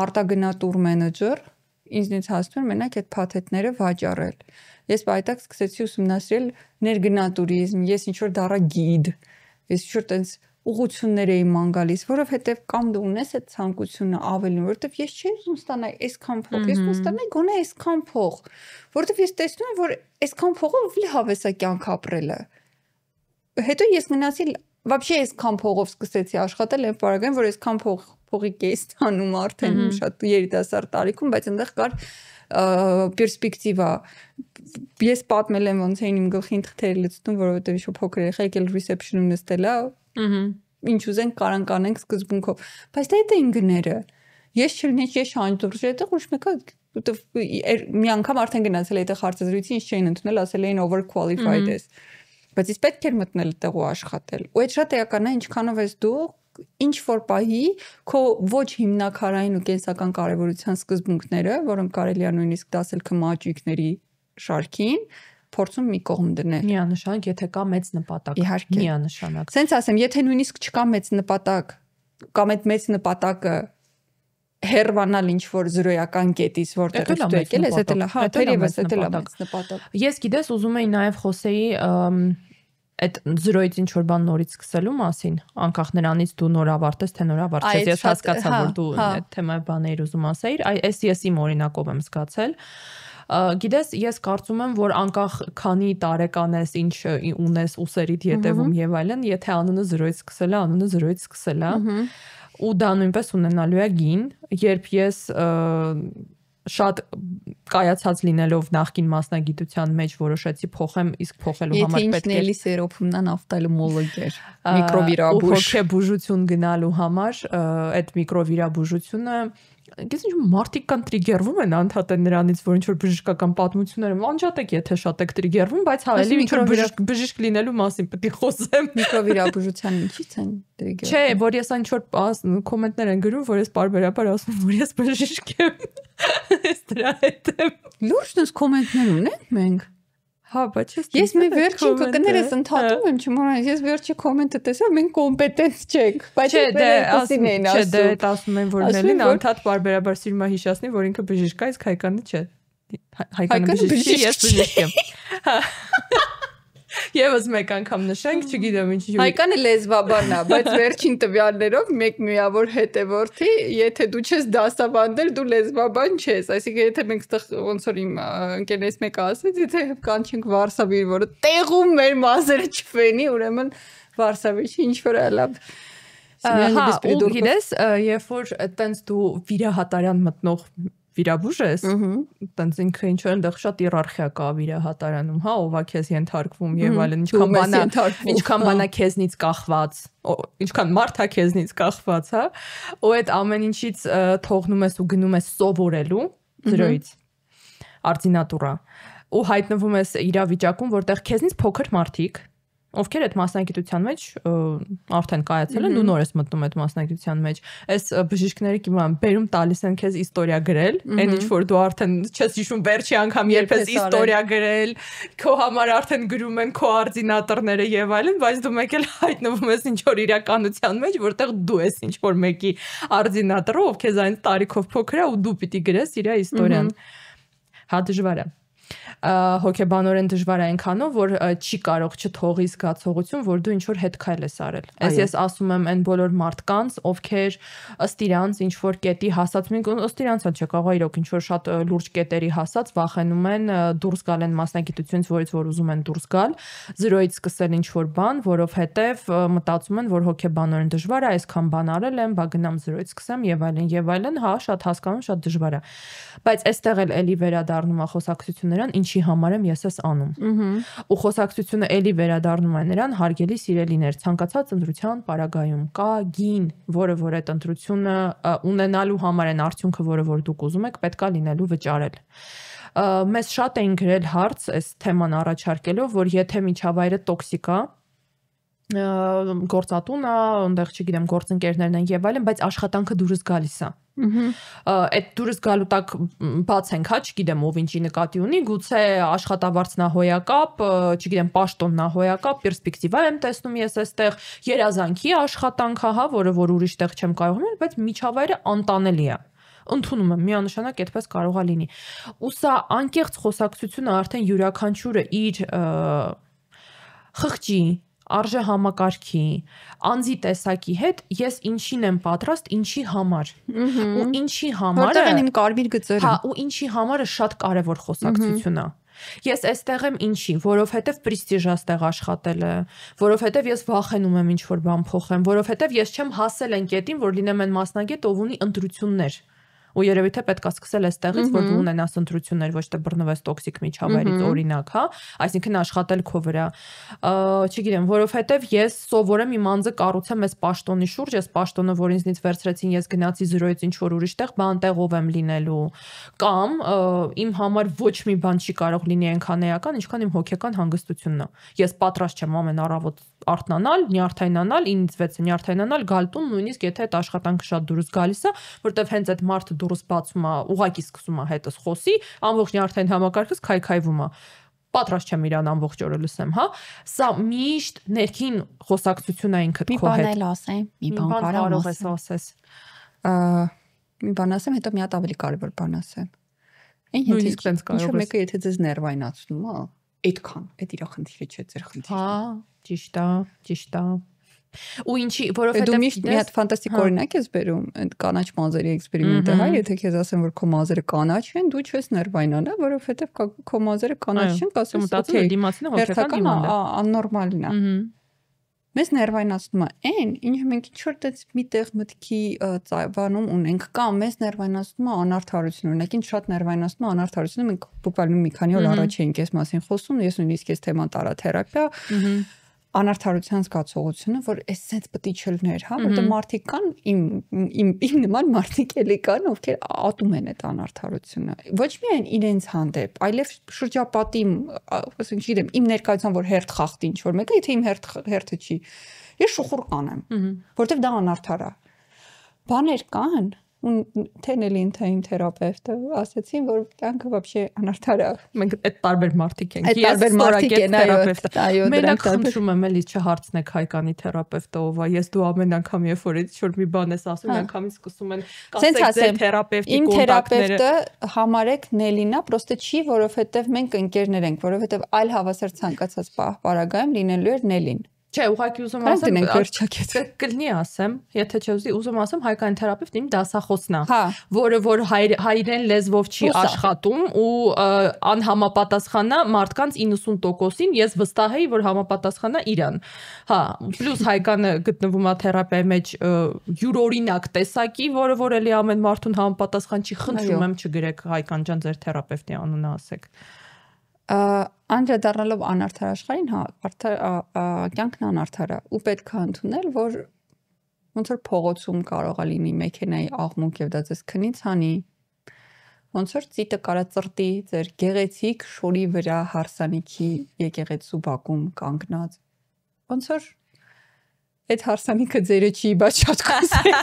Speaker 1: արտագնատուր մենեջեր, ինձնից հասնում էր մենակ այդ փաթեթները վաճառել։ Ես պայտակ սկսեցի ուսումնասիրել ներգնատուրիզմ, ես ինչ-որ դառա գիդ, ես ինչ-որ տենց ուղղություններ էի ման գալիս, որովհետև կամ դու ունես այդ ցանկությունը ավելին, որովհետև ես չի ուզում ստանալ այսքան փող, ես ուզում ստանալ գոնե այսքան փող, որովհետև ես տեսնում եմ, որ այսքան փողով լավ է սա կյանք ապրելը։ Հետո ես գնացի вообще այսքան փողով սկսեցի աշխատել այն բaragային, որ այսքան փողի կես ստանում արդեն շատ երիտասարդ տարիքում, բայց այնտեղ կար պերսպեկտիվա։ Ես պատմել եմ ոնց էին իմ գլխին թղթերը լցնում, որովհետև ինչ փոքր երեխա եկել ռիսեպշնում նստել է, ինչ ուզենք կարան կանենք սկզբունքով, բայց դա է ինգները։ Ես չլինեի, ես շանջուրջ այդտեղ ուշ մեկը մի անգամ արդեն գնացել այդտեղ հարցազրույցի, ինչ չէին ընդունել, ասել էին overqualified ես։ Բայց ես պետք էր մտնել այդտեղ ու աշխատել։ Ու այդ շատ էական է, ինչքանով ես դու ինչ որ պահի քո ոչ հիմնակարային ու կենսական կարևորության սկզբունքները, որոնք կարելի է նույնիսկ դասել քմաճույքների շարքին, փորձում մի կողմ դնել։
Speaker 2: Միանշանակ, եթե կա մեծ նպատակ։
Speaker 1: Իհարկե։
Speaker 2: Միանշանակ։
Speaker 1: Սենց ասեմ, եթե նույնիսկ չկա մեծ նպատակ, կամ այդ մեծ նպատակը հերվանալ ինչ որ զրոյական կետից, որտեղից դու եկել ես, դա հա, թերևս դա մեծ նպատակ։
Speaker 2: Ես գիտես ուզում եի նաև խոսեի այդ զրոյից ինչ որ բան նորից սկսելու մասին, անկախ նրանից դու նոր ավարտես, թե նոր ավարտես, ես հասկացա, որ դու այդ թեմայի բաներ ուզում ասեիր, այս ես իմ օրինակով եմ զգացել։ Գիտես, ես կարծում եմ, որ անկախ քանի տարեկան ես, ինչ ունես ուսերիդ ետևում եւ այլն, եթե անունը զրոյից սկսել է, անունը զրոյից սկսել է, ու դա նույնպես ունենալու է գին, երբ ես շատ կայացած լինելով նախկին մասնագիտության մեջ որոշեցի փոխեմ, իսկ փոխելու համար պետք է
Speaker 1: Եթե սերոփումնան օֆթալմոլոգեր, միկրովիրաբույժ,
Speaker 2: հոգեբուժություն գնալու համար այդ միկրովիրաբուժությունը Գիտես ինչ մարդիկ կան տրիգերվում են անդհատեն նրանից, որ ինչ որ բժշկական պատմությունները անջատեք, եթե շատ եք տրիգերվում, բայց հավելի ինչ որ բժիշկ լինելու մասին պետք է խոսեմ։
Speaker 1: Միկրովիրաբուժության ինչից են տրիգեր։
Speaker 2: Չէ, որ ես ինչ որ կոմենտներ են գրում, որ ես բարբերաբար ասում, որ ես բժիշկ եմ։ Ես դրա հետ եմ։
Speaker 1: Լուրջ նույնս կոմենտներ ունենք մենք։
Speaker 2: Հա, բայց
Speaker 1: ես մի վերջին կներես ընդհատում եմ, չմոռանաս, ես վերջի կոմենտը տեսա, մենք կոմպետենտ չենք, բայց ասին էին ասում։
Speaker 2: Չէ, դե ասում են, որ Նելին անդադ բարբերաբար սիրում է հիշացնի, որ ինքը բժիշկ է, իսկ Հայկանը չէ։ Հայկանը բժիշկ է, ես բժիշկ եմ։ Եվս մեկ անգամ նշենք, չգիտեմ ինչ։
Speaker 1: Հայկանը լեզվաբանն է, բայց վերջին տվյալներով մեկ միավոր հետևորդի, եթե դու չես դասավանդել, դու լեզվաբան չես։ Այսինքն եթե մենք այդտեղ ոնց որ իմ ընկերներից մեկը ասեց, եթե կանչենք Վարշավի, որը տեղում մեր մասերը չֆենի, ուրեմն Վարշավի ինչ որ լավ։
Speaker 2: Հա, ու գիտես, երբ որ այտենց դու վիրահատարան մտնող վիրաբույժ ես, տենց ինքը ինչ որ այնտեղ շատ հիերարխիա կա վիրահատարանում, հա, ով է քեզ ենթարկվում եւ այլն, ինչքան բանա քեզնից կախված, ինչքան մարդ է քեզնից կախված, հա, ու այդ ամեն ինչից թողնում ես ու գնում ես սովորելու զրոյից արտինատուրա ու հայտնվում ես իրավիճակում, որտեղ քեզնից փոքր մարդիկ ովքեր այդ մասնագիտության մեջ արդեն կայացել են ու նոր ես մտնում այդ մասնագիտության մեջ, այս բժիշկները կիմանան, բերում տալիս են քեզ իստորիա գրել, այն ինչ որ դու արդեն չես հիշում վերջի անգամ երբ ես իստորիա գրել, քո համար արդեն գրում են քո արտինատորները եւ այլն, բայց դու մեկ էլ հայտնվում ես ինչ որ իրականության մեջ, որտեղ դու ես ինչ որ մեկի արտինատորը, ով քեզ այն տարիքով փոքր է ու դու պիտի գրես իր իստորիան։ Հա դժվար է։ Հոգեբանորեն դժվար է այնքանով, որ չի կարող չթողի զգացողություն, որ դու ինչ որ հետ քայլ ես արել։ Ես ասում եմ այն բոլոր մարդկանց, ովքեր ըստ իրանց ինչ որ կետի հասած, մենք ըստ իրանց էլ չէ, կարող է իրոք ինչ որ շատ լուրջ կետերի հասած վախենում են դուրս գալ այն մասնագիտությունից, որից որ ուզում են դուրս գալ, զրոյից սկսել ինչ որ բան, որովհետև մտածում են, որ հոգեբանորեն դժվար է, այսքան բան արել եմ, բա գնամ զրոյից սկսեմ եւ այլն, հա, շատ հասկանում, շատ դժվար է։ Բայց այստեղ էլ էլի վերադառնում է խոսակցություններն, ինչի համար եմ ես ես անում։ Ու խոսակցությունը էլի վերադառնում է նրան, հարգելի սիրելիներ, ցանկացած ընտրության պարագայում կա գին, որը որ այդ ընտրությունը ունենալու համար են արդյունքը, որը որ դուք ուզում եք, պետքա լինելու վճարել։ Մեզ շատ էին գրել հարց այս թեման առաջարկելով, որ եթե միջավայրը տոքսիկ է, գործատուն է, այնտեղ չգիտեմ, գործընկերներն են եւ այլն, բայց աշխատանքը դուրս գալիս է։ Այդ դուրս գալու տակ բաց ենք, հա, չգիտեմ ով ինչի նկատի ունի, գուցե աշխատավարձն է հոյակապ, չգիտեմ, պաշտոնն է հոյակապ, պերսպեկտիվա եմ տեսնում ես այստեղ, երազանքի աշխատանք է, հա, որը որ ուրիշ տեղ չեմ կարող ունել, բայց միջավայրը անտանելի է։ Ընդունում եմ, միանշանակ այդպես կարող է լինի։ Ու սա անկեղծ խոսակցությունը արդեն յուրաքանչյուրը իր խղճի արժե համակարգի, անձի տեսակի հետ ես ինչին եմ պատրաստ, ինչի համար։ Ու ինչի համարը
Speaker 1: որտեղ են իմ կարմիր գծերը։
Speaker 2: Հա, ու ինչի համարը շատ կարևոր խոսակցություն է։ Ես այստեղ եմ ինչի, որովհետև պրեստիժ է այստեղ աշխատելը, որովհետև ես վախենում եմ ինչ որ բան փոխեմ, որովհետև ես չեմ հասել այն կետին, որ լինեմ այն մասնագետ, ով ունի ընտրություններ։ Ու երևի թե պետք է սկսել այստեղից, որ դու ունենաս ընտրություններ, ոչ թե բռնվես տոքսիկ միջավայրից, օրինակ, հա, այսինքն աշխատել քո վրա։ Չգիտեմ, որովհետև ես սովորեմ իմ անձը կառուցեմ այս պաշտոնի շուրջ, այս պաշտոնը, որ ինձնից վերցրեցին, ես գնացի զրոյից ինչ որ ուրիշ տեղ, բա անտեղով եմ լինելու, կամ իմ համար ոչ մի բան չի կարող լինի այնքան էական, ինչքան իմ հոգեկան հանգստությունն է։ Ես պատրաստ չեմ ամեն առավոտ արթնանալ, նյարդայնանալ, 9-ից 6-ը նյարդայնանալ, գալ տուն, նույնիսկ եթե այդ աշխատանքը շատ դուրս գալիս է, որտեվ հենց այդ մարդը դուրս բացում է, ուղակի սկսում է հետս խոսի, ամբողջ նյարդային համակարգս քայքայվում է։ Պատրաստ չեմ իրան ամբողջ օրը լսեմ, հա։ Սա միշտ ներքին խոսակցություն է ինքդ քո հետ։
Speaker 1: Մի բան էլ ասեմ, մի բան կարող ես
Speaker 2: ասես։
Speaker 1: Մի բան ասեմ, հետո մի հատ ավելի կարևոր բան ասեմ։ Այն
Speaker 2: նույնիսկ տենց կարող
Speaker 1: է։ Մեկը եթե ձեզ ներվայնացնում է, այդքան, այդ իր խնդիրը չէ, ձեր խնդիրը։
Speaker 2: Հա, ճիշտ է, ճիշտ է։ Ու ինչի, որովհետև
Speaker 1: դու միշտ մի հատ ֆանտաստիկ օրինակ ես բերում, այդ կանաչ մազերի էքսպերիմենտը, հա, եթե քեզ ասեմ, որ քո մազերը կանաչ են, դու չես ներվայնանա, որովհետև քո մազերը կանաչ չեն, կասես,
Speaker 2: օքեյ, դիմացինը հոգեկան իմանալ է,
Speaker 1: աննորմալն է։ Մեզ ներվայնացնում է այն, ինչը մենք ինչ որ տես միտեղ մտքի ծավանում ունենք, կամ մեզ ներվայնացնում է անարդարություն, օրինակ ինձ շատ ներվայնացնում է անարդարությունը, մենք բուկվալmente մի քանի օր առաջ էինք այս մասին խոսում, ես նույնիսկ այս թեման տարա թերապիա, անարդարության զգացողությունը, որ էս sense պետք է չլներ, հա, որտեղ մարդիկ կան, իմ նման մարդիկ էլի կան, ովքեր ատում են այդ անարդարությունը։ Ոչ միայն իրենց հանդեպ, այլև շրջապատի, ասենք, չգիտեմ, իմ ներկայությամբ որ հերթ խախտի ինչ որ մեկը, եթե իմ հերթը չի, ես շուխուր կանեմ, որտեղ դա անարդար է։ Բաներ կան, թե նելին թե իմ թերապևտը ասացին, որ կյանքը вообще անարդար է։
Speaker 2: Մենք այդ տարբեր մարդիկ ենք։
Speaker 1: Ես տարբեր
Speaker 2: թերապևտը։ Մենակ խնդրում եմ էլի չհարցնեք Հայկանի թերապևտը ով է։ Ես դու ամեն անգամ երբ որ ինչ-որ մի բան ես ասում, անգամից սկսում են կասեք ձեր թերապևտի կոնտակտները։
Speaker 1: Իմ թերապևտը համարեք Նելինա, պրոստը չի, որովհետև մենք ընկերներ ենք, որովհետև այլ հավասար ցանկացած պարագայում լինելու էր Նելին։
Speaker 2: Չէ, ուղղակի ուզում ասեմ, կլինի ասեմ, եթե չէ ուզում ասեմ հայկական թերապևտը իմ դասախոսն է, որը որ հայերեն լեզվով չի աշխատում ու անհամապատասխանա մարդկանց 90%-ին, ես վստահ եի, որ համապատասխանա իրան։ Հա, պլյուս հայկանը գտնվում է թերապիայի մեջ յուրօրինակ տեսակի, որը որ էլի ամեն մարդուն համապատասխան չի, խնդրում եմ չգրեք Հայկան ջան ձեր թերապևտի անունը ասեք։
Speaker 1: Անդրադառնալով անարդար աշխարհին, կյանքն անարդար է ու պետք է ընդունել, որ ոնց որ փողոցում կարող է լինի մեքենայի աղմուկ եւ դա ձեզ քնից հանի, ոնց որ ծիտը կարա ծրտի ձեր գեղեցիկ շորի վրա հարսանիքի եկեղեցու բակում կանգնած, ոնց որ այդ հարսանիքը ձերը չի, բայց շատ խոսի։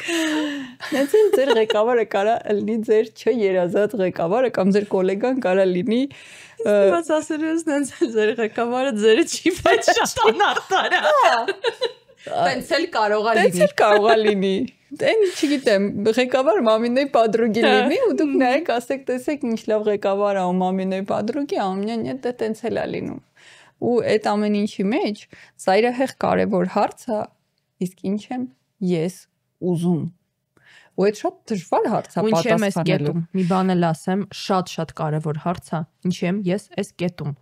Speaker 1: Նեցին ձեր ղեկավարը կարա լինի ձեր չերազատ ղեկավարը կամ ձեր գոլեգան կարա լինի
Speaker 2: Բայց ասել ես նենց ձեր ղեկավարը ձերը չի, բայց շատ անարդար է։ Տենց էլ կարող է լինի։
Speaker 1: Տենց էլ կարող է լինի։ Դեն չգիտեմ, ղեկավարը մամինոյ պատրուգի լինի ու դուք նայեք, ասեք, տեսեք ինչ լավ ղեկավար է ու մամինոյ պատրուգի, ամենայն դա տենց էլ է լինում։ Ու այդ ամեն ինչի մեջ ծայրահեղ կարևոր հարց է, իսկ ինչ եմ ես ուզում։ Ու այդ շատ դժվար հարց է պատասխանելու։
Speaker 2: Մի բան էլ ասեմ, շատ կարևոր հարց է, ինչ եմ ես այս կետում։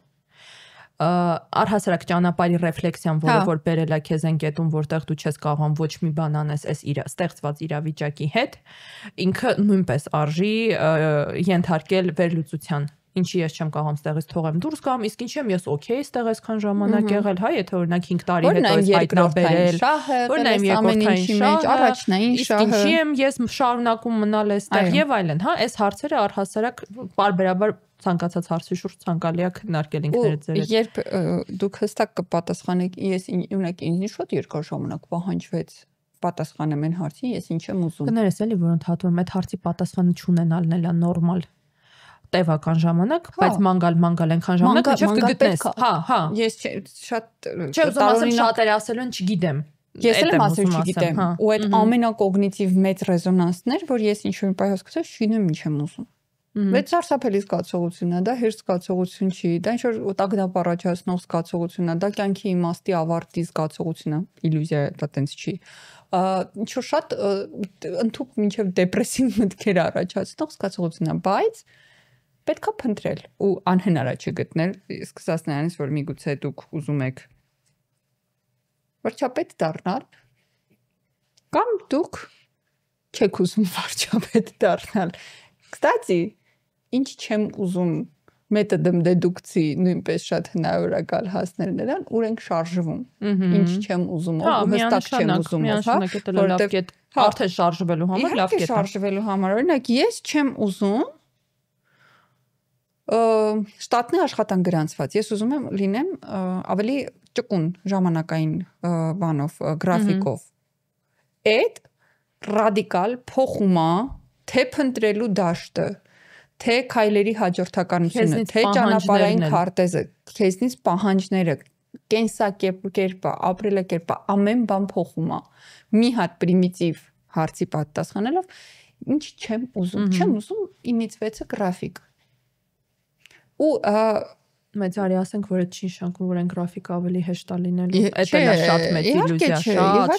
Speaker 2: Առհասարակ ճանապարհի ռեֆլեքսիան, որը որ բերել է քեզ այն կետում, որտեղ դու չես կարողանում ոչ մի բան անես այս ստեղծված իրավիճակի հետ, ինքը նույնպես արժի ենթարկել վերլուծության։ Ինչի ես չեմ կարողam ստեղից թողեմ դուրս գամ, իսկ ինչ եմ ես օքեյ ստեղ այսքան ժամանակ եղել, հա, եթե օրինակ 5 տարի հետո այս հայտնաբերել, որ նայեմ երկրորդային շահը,
Speaker 1: առաջնային շահը,
Speaker 2: իսկ ինչի եմ ես շարունակում մնալ այստեղ եւ այլն, հա, այս հարցերը առհասարակ պարբերաբար ցանկացած հարցի շուրջ ցանկալի է քննարկել ինքներդ ձեր։
Speaker 1: Երբ դուք հստակ կպատասխանեք, ես ունեք ինձ շատ երկար ժամանակ պահանջվեց պատասխանեմ այն հարցին, ես ինչ եմ ուզում։
Speaker 2: Կներես էլի, որ ընդհատում եմ այդ հարցի պատասխանը չունենալն էլա նորմալ տևական ժամանակ, բայց մանգալ այնքան ժամանակ ինչեւ կգտնես։ Հա։
Speaker 1: Ես շատ
Speaker 2: չէ, ուզում ասեմ շատերը ասելու են չգիտեմ։
Speaker 1: Ես էլ եմ ասել չգիտեմ։ Ու այդ ամենակոգնիտիվ մեծ ռեզոնանսներ, որ ես ինչ-որ մի հայ չգիտեմ ինչ եմ ուզում։ Մեծ սարսափելի զգացողություն է, դա հերթ զգացողություն չի, դա ինչ-որ տագնապ առաջացնող զգացողություն է, դա կյանքի իմաստի ավարտի զգացողություն է, իլյուզիա է, դա տենց չի։ Ինչ-որ շատ ընդհանուր մինչև դեպրեսիվ մտքեր առաջացնող զգացողություն է, բայց պետք է փնտրել ու անհնար է չգտնել, սկսած նրանից, որ միգուցե դուք ուզում եք վարչապետ դառնալ, կամ դուք չեք ուզում վարչապետ դառնալ։ Կստացի, ինչ չեմ ուզում մեթոդում դեդուկցիի նույնպես շատ հնարավոր է գալ հասնել նրան, ուր ենք շարժվում։ Ինչ չեմ ուզում, ու հստակ չեմ ուզում,
Speaker 2: հա, որտեղ արդեն շարժվելու համար լավ կետ է։
Speaker 1: Շարժվելու համար, օրինակ, ես չեմ ուզում շտատնի աշխատանք գրանցված։ Ես ուզում եմ լինեմ ավելի ճկուն ժամանակային բանով, գրաֆիկով։ Այդ ռադիկալ փոխում է թե փնտրելու դաշտը, թե քայլերի հաջորդականությունը, թե ճանապարհային քարտեզը, քեզնից պահանջները, կենսակերպը, ապրելակերպը, ամեն բան փոխում է։ Մի հատ պրիմիտիվ հարցի պատասխանելով, ինչ չեմ ուզում, չեմ ուզում 9-ից 6-ը գրաֆիկ։ Ու
Speaker 2: մեծարի ասենք, որ այդ չի նշանակում, որ այն գրաֆիկը ավելի հեշտ է լինելու։ Այդ էլ է շատ մեծ իլյուզիա,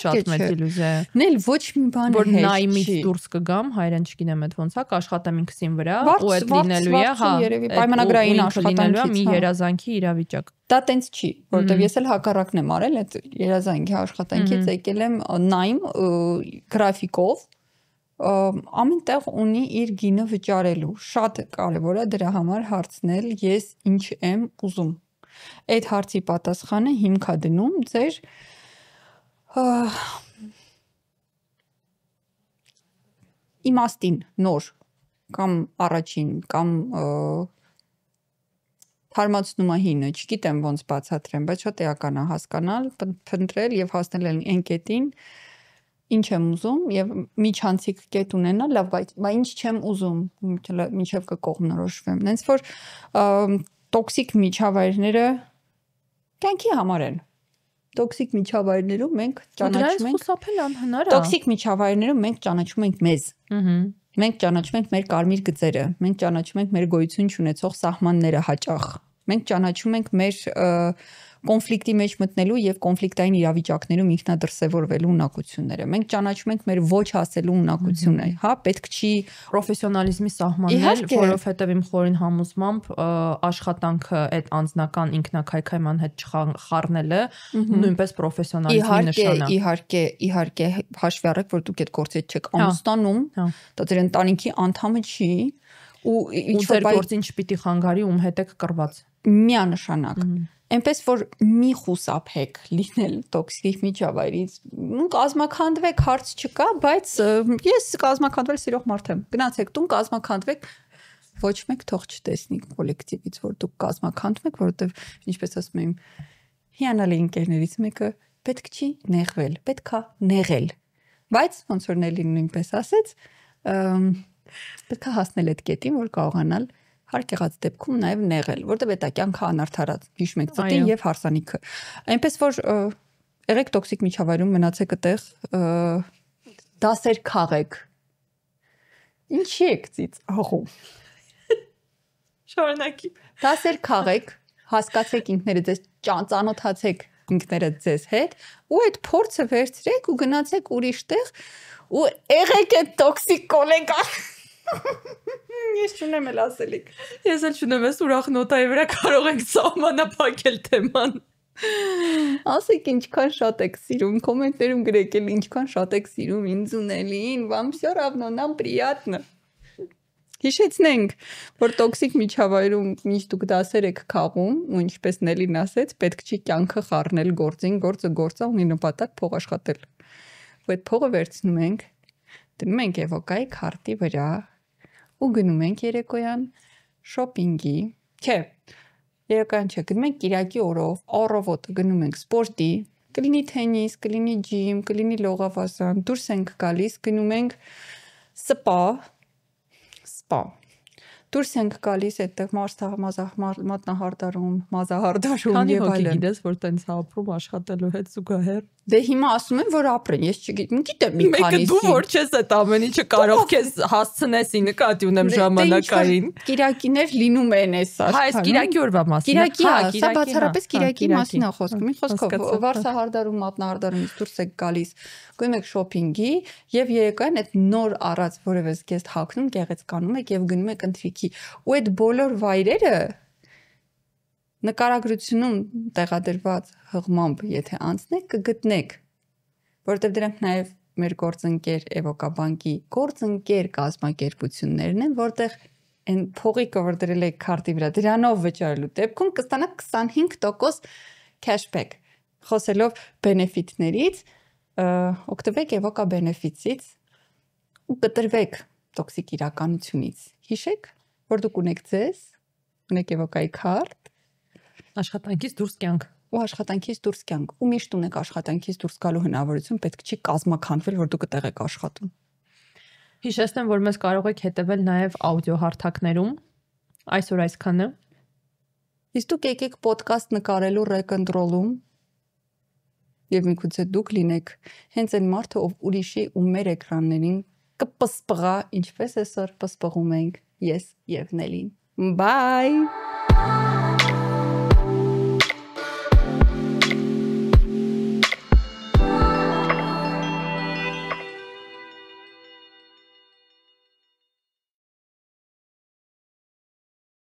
Speaker 2: շատ մեծ իլյուզիա։
Speaker 1: Նել ոչ մի բան
Speaker 2: որ նայմից դուրս կգամ, հայերեն չգիտեմ այդ ոնց է, կաշխատեմ ինքսին վրա, ու այդ լինելու է, հա,
Speaker 1: պայմանագրային
Speaker 2: աշխատանքից մի երազանքի իրավիճակ։
Speaker 1: Դա տենց չի, որովհետև ես էլ հակառակն եմ արել, այդ երազանքի աշխատանքից եկել եմ նայմ գրաֆիկով ամեն տեղ ունի իր գինը վճարելու։ Շատ կարևոր է դրա համար հարցնել ես ինչ եմ ուզում։ Այդ հարցի պատասխանը հիմք է դնում ձեր իմաստին նոր կամ առաջին կամ թարմացնում է հինը, չգիտեմ ոնց բացատրեմ, բայց շատ էական է հասկանալ, փնտրել եւ հասնել այն կետին, ինչ եմ ուզում եւ միջանցիկ կետ ունենալ, լավ, բայց ինչ չեմ ուզում, մինչեւ կկողմնորոշվեմ։ Նենց որ տոքսիկ միջավայրները կյանքի համար են։ Տոքսիկ միջավայրներում մենք ճանաչում ենք
Speaker 2: խուսափել անհնար է։
Speaker 1: Տոքսիկ միջավայրներում մենք ճանաչում ենք մեզ։ Մենք ճանաչում ենք մեր կարմիր գծերը, մենք ճանաչում ենք մեր գոյություն չունեցող սահմանները հաճախ։ Մենք ճանաչում ենք մեր կոնֆլիկտի մեջ մտնելու եւ կոնֆլիկտային իրավիճակներում ինքնադրսևորվելու ունակությունները։ Մենք ճանաչում ենք մեր ոչ ասելու ունակությունը, հա, պետք չի
Speaker 2: պրոֆեսիոնալիզմի սահմաններ, որովհետեւ իմ խորին համոզմամբ աշխատանքը այդ անձնական ինքնակայքայման հետ չխառնելը նույնպես պրոֆեսիոնալիզմի նշան է։
Speaker 1: Իհարկե, հաշվի առեք, որ դուք այդ գործը չեք ամուսնանում, դա ձեր ընտանիքի անդամը չի ու
Speaker 2: ինչ-որ գործին չպիտի խանգարի, ում հետ եք կռված։
Speaker 1: Միանշանակ Այնպես որ մի խուսափեք լինել տոքսիկ միջավայրից, կազմակերպվեք, հարց չկա, բայց ես կազմակերպվել սիրող մարդ եմ։ Գնացեք տուն, կազմակերպվեք, ոչ մեկ թող չտեսնի կոլեկտիվից, որ դուք կազմակերպվեք, որովհետև ինչպես ասում եմ, հիանալի ընկերներից մեկը պետք չի նեղվել, պետքա նեղել։ Բայց ոնց որ Նելին նույնպես ասեց, պետքա հասնել այդ կետին, որ կարողանալ հարկ եղած դեպքում նաև նեղել, որտեղ դա կյանքը անարդարած, հիշում եք ծտին եւ հարսանիքը։ Այնպես որ եղեք տոքսիկ միջավայրում մնացեք այդտեղ, դասեր քաղեք։ Ինչի եք ծից աղում։
Speaker 2: Շարունակի։
Speaker 1: Դասեր քաղեք, հասկացեք ինքներդ ձեզ, ծանոթացեք ինքներդ ձեզ հետ ու այդ փորձը վերցրեք ու գնացեք ուրիշ տեղ ու եղեք այդ տոքսիկ կոլեգան։ Ես չունեմ էլ ասելիք։
Speaker 2: Ես էլ չունեմ, ես ուրախ նոտայի վրա կարող ենք սահմանափակել թեման։
Speaker 1: Ասեք ինչքան շատ եք սիրում, կոմենտներում գրեք էլ ինչքան շատ եք սիրում ինձ ու Նելին, вам всё равно, нам приятно։ Հիշեցնենք, որ տոքսիկ միջավայրում միշտ դուք դասեր եք քաղում, ու ինչպես Նելին ասեց, պետք չի կյանքը խառնել գործին, գործը գործա ունի նպատակ փող աշխատել։ Ու այդ փողը վերցնում ենք, դնում ենք Էվոկայի քարտի վրա ու գնում ենք երեկոյան շոփինգի, չէ, երեկոյան չէ, գնում ենք Կիրակի օրով, առավոտը գնում ենք սպորտի, կլինի թենիս, կլինի ջիմ, կլինի լողավազան, դուրս ենք գալիս, գնում ենք սպա, դուրս ենք գալիս այդտեղ մատնահարդարում, մազահարդարում
Speaker 2: եւ այլն։ Քանի հոգի գիտես, որ տենց ապրում աշխատելու հետ զուգահեռ։
Speaker 1: Դե հիմա ասում եմ, որ ապրեն, ես չգիտեմ մի քանիսին։
Speaker 2: Դու որ չես այդ ամեն ինչը կարող քեզ հասցնես նկատի ունեմ ժամանակային։
Speaker 1: Կիրակիներ լինում են էսա։
Speaker 2: Հա, այս Կիրակի օրվա մասին։
Speaker 1: Կիրակի, սա բացառապես Կիրակի մասին է խոսքը։ Մի խոսքով վարսահարդարում, մատնահարդարումից դուրս եք գալիս, գնում եք շոփինգի եւ երեկոյան այդ նոր առած որևէ գեստ հագնում, գեղեցկանում եք եւ գնում եք ընթրիքի։ Ու այդ բոլոր վայրերը նկարագրությունում տեղադրված հղմամբ, եթե անցնեք, կգտնեք, որովհետև դրանք նաև մեր գործընկեր Էվոկաբանկի գործընկեր կազմակերպություններն են, որտեղ այն փողիկը, որ դրել եք քարտի վրա, դրանով վճարելու դեպքում կստանաք 25% cashback։ Խոսելով բենեֆիտներից, օգտվեք Էվոկա բենեֆիտից ու կտրվեք տոքսիկ իրականությունից։ Հիշեք, որ դուք ունեք ձեզ, ունեք Էվոկայի քարտ,
Speaker 2: աշխատանքից դուրս կյանք
Speaker 1: ու աշխատանքից դուրս կյանք ու միշտ ունեք աշխատանքից դուրս գալու հնարավորություն, պետք չի կազմակերպվել, որ դուք այդտեղ եք աշխատում։
Speaker 2: Հիշեցնեմ, որ մեզ կարող եք հետևել նաև աուդիո հարթակներում։ Այսօր այսքանը։
Speaker 1: Իսկ դուք եկեք ոդկաստ նկարելու ռեկ-ընտրոլում եւ միգուցե դուք լինեք հենց այն մարդը, ով ուրիշի ու մեր էկրաններին կպսպղա, ինչպես այսօր պսպղում ենք ես եւ Նելին։ Bye.